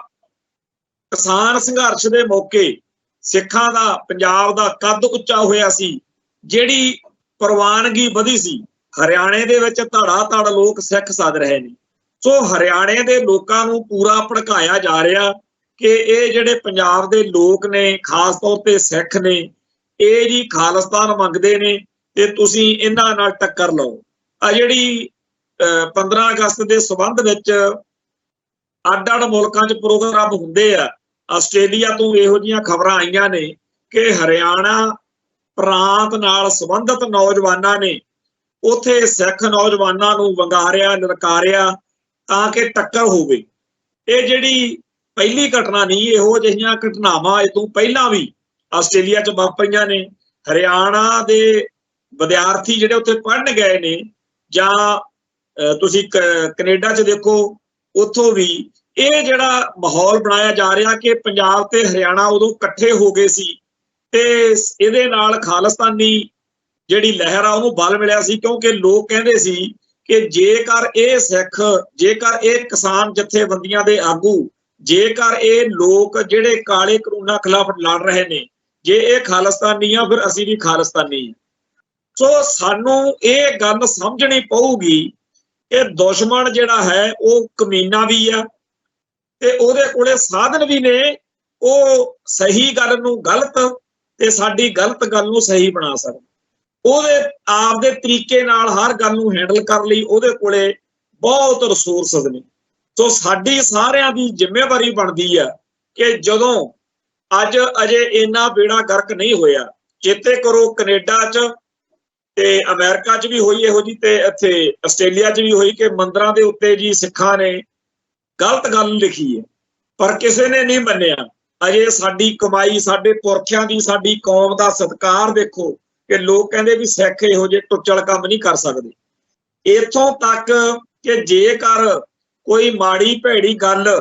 ਕਿਸਾਨ ਸੰਘਰਸ਼ ਦੇ ਮੌਕੇ ਸਿੱਖਾਂ ਦਾ, ਪੰਜਾਬ ਦਾ ਕੱਦ ਉੱਚਾ ਹੋਇਆ ਸੀ, ਜਿਹੜੀ ਪ੍ਰਵਾਨਗੀ ਵਧੀ ਸੀ, ਹਰਿਆਣੇ ਦੇ ਵਿੱਚ ਧੜਾ ਧੜ ਲੋਕ ਸਿੱਖ ਸੱਦ ਰਹੇ ਨੇ। ਸੋ ਹਰਿਆਣੇ ਦੇ ਲੋਕਾਂ ਨੂੰ ਪੂਰਾ ਭੜਕਾਇਆ ਜਾ ਰਿਹਾ ਕਿ ਇਹ ਜਿਹੜੇ ਪੰਜਾਬ ਦੇ ਲੋਕ ਨੇ, ਖਾਸ ਤੌਰ ਤੇ ਸਿੱਖ ਨੇ, ਇਹ ਜੀ ਖਾਲਿਸਤਾਨ ਮੰਗਦੇ ਨੇ ਤੇ ਤੁਸੀਂ ਇਹਨਾਂ ਨਾਲ ਟੱਕਰ ਲਓ। ਆ ਜਿਹੜੀ 15 ਅਗਸਤ ਦੇ ਸੰਬੰਧ ਵਿੱਚ ਅੱਡ-ਅੱਡ ਮੁਲਕਾਂ 'ਚ ਪ੍ਰੋਗਰਾਮ ਹੁੰਦੇ ਆ, ਆਸਟ੍ਰੇਲੀਆ ਤੋਂ ਇਹੋ ਜਿਹੀਆਂ ਖਬਰਾਂ ਆਈਆਂ ਨੇ ਕਿ ਹਰਿਆਣਾ ਪ੍ਰਾਂਤ ਨਾਲ ਸੰਬੰਧਿਤ ਨੌਜਵਾਨਾਂ ਨੇ ਉੱਥੇ ਸਿੱਖ ਨੌਜਵਾਨਾਂ ਨੂੰ ਵੰਗਾਰਿਆ, ਲਲਕਾਰਿਆ ਤਾਂ ਕਿ ਟੱਕਰ ਹੋਵੇ। ਇਹ ਜਿਹੜੀ ਪਹਿਲੀ ਘਟਨਾ ਨਹੀਂ, ਇਹੋ ਜਿਹੀਆਂ ਘਟਨਾਵਾਂ ਇਹ ਤੋਂ ਪਹਿਲਾਂ ਵੀ ਆਸਟ੍ਰੇਲੀਆ 'ਚ ਵਾਪਰੀਆਂ ਨੇ। ਹਰਿਆਣਾ ਦੇ ਵਿਦਿਆਰਥੀ ਜਿਹੜੇ ਉੱਥੇ ਪੜ੍ਹਨ ਗਏ ਨੇ, ਜਾਂ ਤੁਸੀਂ ਕੈਨੇਡਾ 'ਚ ਦੇਖੋ, ਉੱਥੋਂ ਵੀ ਇਹ ਜਿਹੜਾ ਮਾਹੌਲ ਬਣਾਇਆ ਜਾ ਰਿਹਾ ਕਿ ਪੰਜਾਬ ਤੇ ਹਰਿਆਣਾ ਉਦੋਂ ਇਕੱਠੇ ਹੋ ਗਏ ਸੀ ਤੇ ਇਹਦੇ ਨਾਲ ਖਾਲਿਸਤਾਨੀ ਜਿਹੜੀ ਲਹਿਰ ਆ ਉਹਨੂੰ ਬਲ ਮਿਲਿਆ ਸੀ, ਕਿਉਂਕਿ ਲੋਕ ਕਹਿੰਦੇ ਸੀ ਕਿ ਜੇਕਰ ਇਹ ਸਿੱਖ, ਜੇਕਰ ਇਹ ਕਿਸਾਨ ਜਥੇਬੰਦੀਆਂ ਦੇ ਆਗੂ, ਜੇਕਰ ਇਹ ਲੋਕ ਜਿਹੜੇ ਕਾਲੇ ਕਾਨੂੰਨਾਂ ਖਿਲਾਫ ਲੜ ਰਹੇ ਨੇ, ਜੇ ਇਹ ਖਾਲਿਸਤਾਨੀ ਆ ਫਿਰ ਅਸੀਂ ਵੀ ਖਾਲਿਸਤਾਨੀ। ਸੋ ਸਾਨੂੰ ਇਹ ਗੱਲ ਸਮਝਣੀ ਪਊਗੀ ਕਿ ਦੁਸ਼ਮਣ ਜਿਹੜਾ ਹੈ ਉਹ ਕਮੀਨਾ ਵੀ ਆ ਤੇ ਉਹਦੇ ਕੋਲੇ ਸਾਧਨ ਵੀ ਨੇ, ਉਹ ਸਹੀ ਗੱਲ ਨੂੰ ਗਲਤ ਤੇ ਸਾਡੀ ਗਲਤ ਗੱਲ ਨੂੰ ਸਹੀ ਬਣਾ ਸਕਦਾ। ਉਹਦੇ ਆਪ ਦੇ ਤਰੀਕੇ ਨਾਲ ਹਰ ਗੱਲ ਨੂੰ ਹੈਂਡਲ ਕਰਨ ਲਈ ਉਹਦੇ ਕੋਲੇ ਬਹੁਤ ਰਿਸੋਰਸਸ ਨੇ। ਸੋ ਸਾਡੀ ਸਾਰਿਆਂ ਦੀ ਜ਼ਿੰਮੇਵਾਰੀ ਬਣਦੀ ਆ ਕਿ ਜਦੋਂ ਅੱਜ ਅਜੇ ਇੰਨਾ ਬੇੜਾ ਗਰਕ ਨਹੀਂ ਹੋਇਆ, ਚੇਤੇ ਕਰੋ ਕੈਨੇਡਾ 'ਚ ਤੇ ਅਮਰੀਕਾ 'ਚ ਵੀ ਹੋਈ ਇਹੋ ਜਿਹੀ, ਤੇ ਇੱਥੇ ਆਸਟ੍ਰੇਲੀਆ 'ਚ ਵੀ ਹੋਈ ਕਿ ਮੰਦਰਾਂ ਦੇ ਉੱਤੇ ਜੀ ਸਿੱਖਾਂ ਨੇ ਗਲਤ ਗੱਲ ਲਿਖੀ ਹੈ, ਪਰ ਕਿਸੇ ਨੇ ਨਹੀਂ ਮੰਨਿਆ। ਅਜੇ ਸਾਡੀ ਕਮਾਈ, ਸਾਡੇ ਪੁਰਖਿਆਂ ਦੀ, ਸਾਡੀ ਕੌਮ ਦਾ ਸਤਿਕਾਰ ਦੇਖੋ ਕਿ ਲੋਕ ਕਹਿੰਦੇ ਵੀ ਸਿੱਖ ਇਹੋ ਜਿਹੇ ਟੁੱਚਲ ਕੰਮ ਨਹੀਂ ਕਰ ਸਕਦੇ। ਇੱਥੋਂ ਤੱਕ ਕਿ ਜੇਕਰ ਕੋਈ ਮਾੜੀ ਭੈੜੀ ਗੱਲ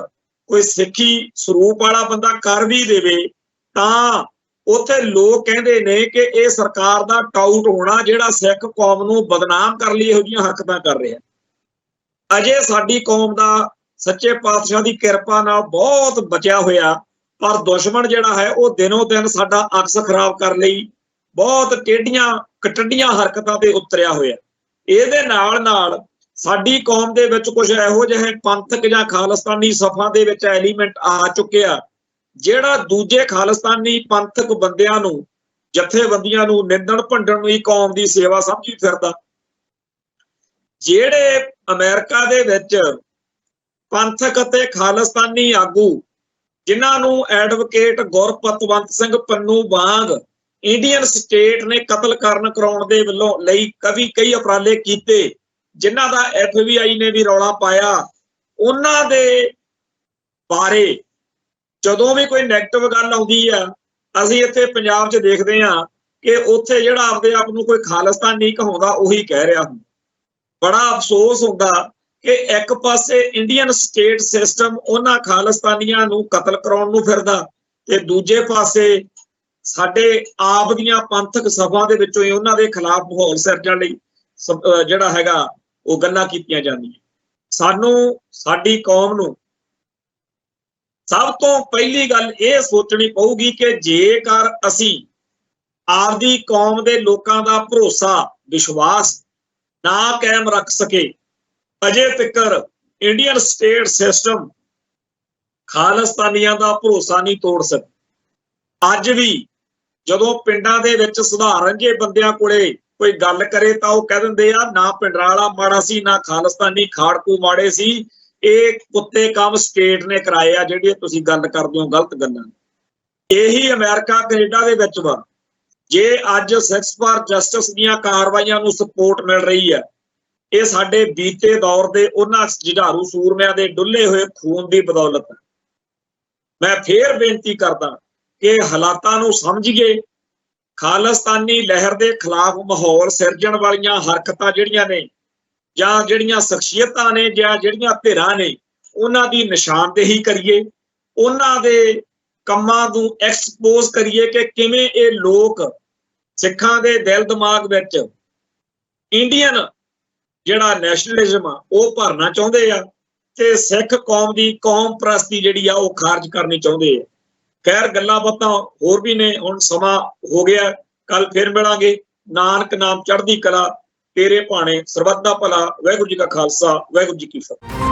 ਕੋਈ ਸਿੱਖੀ ਸਰੂਪ ਵਾਲਾ ਬੰਦਾ ਕਰ ਵੀ ਦੇਵੇ ਤਾਂ ਉੱਥੇ ਲੋਕ ਕਹਿੰਦੇ ਨੇ ਕਿ ਇਹ ਸਰਕਾਰ ਦਾ ਟਾਊਟ ਹੋਣਾ ਜਿਹੜਾ ਸਿੱਖ ਕੌਮ ਨੂੰ ਬਦਨਾਮ ਕਰ ਲਈ ਇਹੋ ਜਿਹੀਆਂ ਹਰਕਤਾਂ ਕਰ ਰਿਹਾ। ਅਜੇ ਸਾਡੀ ਕੌਮ ਦਾ ਸੱਚੇ ਪਾਤਸ਼ਾਹ ਦੀ ਕਿਰਪਾ ਨਾਲ ਬਹੁਤ ਬਚਿਆ ਹੋਇਆ, ਪਰ ਦੁਸ਼ਮਣ ਜਿਹੜਾ ਹੈ ਉਹ ਦਿਨੋਂ ਦਿਨ ਸਾਡਾ ਅਕਸ ਖਰਾਬ ਕਰ ਲਈ ਬਹੁਤ ਟੇਢੀਆਂ ਕਟੱਡੀਆਂ ਹਰਕਤਾਂ ਤੇ ਉਤਰਿਆ ਹੋਇਆ। ਇਹਦੇ ਨਾਲ ਨਾਲ ਸਾਡੀ ਕੌਮ ਦੇ ਵਿੱਚ ਕੁਝ ਇਹੋ ਜਿਹੇ ਪੰਥਕ ਜਾਂ ਖਾਲਿਸਤਾਨੀ ਸਫਾ ਦੇ ਵਿੱਚ ਐਲੀਮੈਂਟ ਆ ਚੁੱਕਿਆ ਜਿਹੜਾ ਦੂਜੇ ਖਾਲਿਸਤਾਨੀ ਪੰਥਕ ਬੰਦਿਆਂ ਨੂੰ, ਜਥੇਬੰਦੀਆਂ ਨੂੰ ਨਿੰਦਣ ਭੰਡਣ ਨੂੰ ਹੀ ਕੌਮ ਦੀ ਸੇਵਾ ਸਮਝੀ ਫਿਰਦਾ। ਜਿਹੜੇ ਅਮਰੀਕਾ ਦੇ ਵਿੱਚ ਪੰਥਕ ਅਤੇ ਖਾਲਿਸਤਾਨੀ ਆਗੂ ਜਿਨ੍ਹਾਂ ਨੂੰ ਐਡਵੋਕੇਟ ਗੁਰਪਤਵੰਤ ਸਿੰਘ ਪੰਨੂ ਵਾਂਗ ਇੰਡੀਅਨ ਸਟੇਟ ਨੇ ਕਤਲ ਕਰਨ ਕਰਾਉਣ ਦੇ ਵੱਲੋਂ ਲਈ ਕਈ ਉਪਰਾਲੇ ਕੀਤੇ, ਜਿਨ੍ਹਾਂ ਦਾ FBI ਨੇ ਵੀ ਰੌਲਾ ਪਾਇਆ, ਉਹਨਾਂ ਦੇ ਬਾਰੇ ਜਦੋਂ ਵੀ ਕੋਈ ਨੈਗੇਟਿਵ ਗੱਲ ਆਉਂਦੀ ਆ, ਅਸੀਂ ਇੱਥੇ ਪੰਜਾਬ 'ਚ ਦੇਖਦੇ ਹਾਂ ਕਿ ਉੱਥੇ ਜਿਹੜਾ ਆਪਦੇ ਆਪ ਨੂੰ ਕੋਈ ਖਾਲਿਸਤਾਨੀ ਕਹਾਉਂਦਾ ਉਹੀ ਕਹਿ ਰਿਹਾ ਹੁੰਦਾ। ਬੜਾ ਅਫਸੋਸ ਹੁੰਦਾ ਕਿ ਇੱਕ ਪਾਸੇ ਇੰਡੀਅਨ ਸਟੇਟ ਸਿਸਟਮ ਉਹਨਾਂ ਖਾਲਿਸਤਾਨੀਆਂ ਨੂੰ ਕਤਲ ਕਰਾਉਣ ਨੂੰ ਫਿਰਦਾ ਤੇ ਦੂਜੇ ਪਾਸੇ ਸਾਡੇ ਆਪ ਦੀਆਂ ਪੰਥਕ ਸਭਾ ਦੇ ਵਿੱਚੋਂ ਹੀ ਉਹਨਾਂ ਦੇ ਖਿਲਾਫ ਮਾਹੌਲ ਸਿਰਜਣ ਲਈ ਜਿਹੜਾ ਹੈਗਾ ਉਹ ਗੱਲਾਂ ਕੀਤੀਆਂ ਜਾਂਦੀਆਂ। ਸਾਨੂੰ, ਸਾਡੀ ਕੌਮ ਨੂੰ ਸਭ ਤੋਂ ਪਹਿਲੀ ਗੱਲ ਇਹ ਸੋਚਣੀ ਪਊਗੀ ਕਿ ਜੇਕਰ ਅਸੀਂ ਆਪਦੀ ਕੌਮ ਦੇ ਲੋਕਾਂ ਦਾ ਭਰੋਸਾ, ਵਿਸ਼ਵਾਸ ਨਾ ਕਾਇਮ ਰੱਖ ਸਕੇ, ਅਜੇ ਤੱਕ ਇੰਡੀਅਨ ਸਟੇਟ ਸਿਸਟਮ ਖਾਲਿਸਤਾਨੀਆਂ ਦਾ ਭਰੋਸਾ ਨਹੀਂ ਤੋੜ ਸਕਦਾ। ਅੱਜ ਵੀ ਜਦੋਂ ਪਿੰਡਾਂ ਦੇ ਵਿੱਚ ਸਧਾਰਨ ਜਿਹੇ ਬੰਦਿਆਂ ਕੋਲੇ ਕੋਈ ਗੱਲ ਕਰੇ ਤਾਂ ਉਹ ਕਹਿ ਦਿੰਦੇ ਆ ਨਾ ਪਿੰਡਰਾਲਾ ਮਾੜਾ ਸੀ, ਨਾ ਖਾਲਿਸਤਾਨੀ ਖਾੜਕੂ ਮਾੜੇ ਸੀ, ਇਹ ਕੁੱਤੇ ਕੰਮ ਸਟੇਟ ਨੇ ਕਰਾਏ ਆ ਜਿਹੜੇ ਤੁਸੀਂ ਗੱਲ ਕਰਦੇ ਹੋ ਗਲਤ ਗੱਲਾਂ। ਇਹੀ ਅਮਰੀਕਾ ਕੈਨੇਡਾ ਦੇ ਵਿੱਚ ਵਾ ਜੇ ਅੱਜ ਸਿਕਸ ਫਾਰ ਜਸਟਿਸ ਦੀਆਂ ਕਾਰਵਾਈਆਂ ਨੂੰ ਸਪੋਰਟ ਮਿਲ ਰਹੀ ਹੈ, ਇਹ ਸਾਡੇ ਬੀਤੇ ਦੌਰ ਦੇ ਉਹਨਾਂ ਜੁਝਾਰੂ ਸੂਰਮਿਆਂ ਦੇ ਡੁੱਲੇ ਹੋਏ ਖੂਨ ਦੀ ਬਦੌਲਤ ਹੈ। ਮੈਂ ਫੇਰ ਬੇਨਤੀ ਕਰਦਾ ਕਿ ਹਾਲਾਤਾਂ ਨੂੰ ਸਮਝੀਏ। ਖਾਲਿਸਤਾਨੀ ਲਹਿਰ ਦੇ ਖਿਲਾਫ ਮਾਹੌਲ ਸਿਰਜਣ ਵਾਲੀਆਂ ਹਰਕਤਾਂ ਜਿਹੜੀਆਂ ਨੇ, ਜਾਂ ਜਿਹੜੀਆਂ ਸ਼ਖਸੀਅਤਾਂ ਨੇ, ਜਾਂ ਜਿਹੜੀਆਂ ਧਿਰਾਂ ਨੇ, ਉਹਨਾਂ ਦੀ ਨਿਸ਼ਾਨਦੇਹੀ ਕਰੀਏ, ਉਹਨਾਂ ਦੇ ਕੰਮਾਂ ਨੂੰ ਐਕਸਪੋਜ਼ ਕਰੀਏ ਕਿ ਕਿਵੇਂ ਇਹ ਲੋਕ ਸਿੱਖਾਂ ਦੇ ਦਿਲ ਦਿਮਾਗ ਵਿੱਚ ਇੰਡੀਅਨ ਜਿਹੜਾ ਨੈਸ਼ਨਲਿਜ਼ਮ ਆ ਉਹ ਭਰਨਾ ਚਾਹੁੰਦੇ ਆ, ਤੇ ਸਿੱਖ ਕੌਮ ਦੀ ਕੌਮ ਪ੍ਰਸਤੀ ਜਿਹੜੀ ਆ ਉਹ ਖਾਰਜ ਕਰਨੀ ਚਾਹੁੰਦੇ ਆ। ਖੈਰ, ਗੱਲਾਂ ਬਾਤਾਂ ਹੋਰ ਵੀ ਨੇ, ਹੁਣ ਸਮਾਂ ਹੋ ਗਿਆ, ਕੱਲ ਫਿਰ ਮਿਲਾਂਗੇ। ਨਾਨਕ ਨਾਮ ਚੜ੍ਹਦੀ ਕਲਾ, ਤੇਰੇ ਭਾਣੇ ਸਰਬੱਤ ਦਾ ਭਲਾ। ਵਾਹਿਗੁਰੂ ਜੀ ਕਾ ਖਾਲਸਾ, ਵਾਹਿਗੁਰੂ ਜੀ ਕੀ ਫਤਿਹ।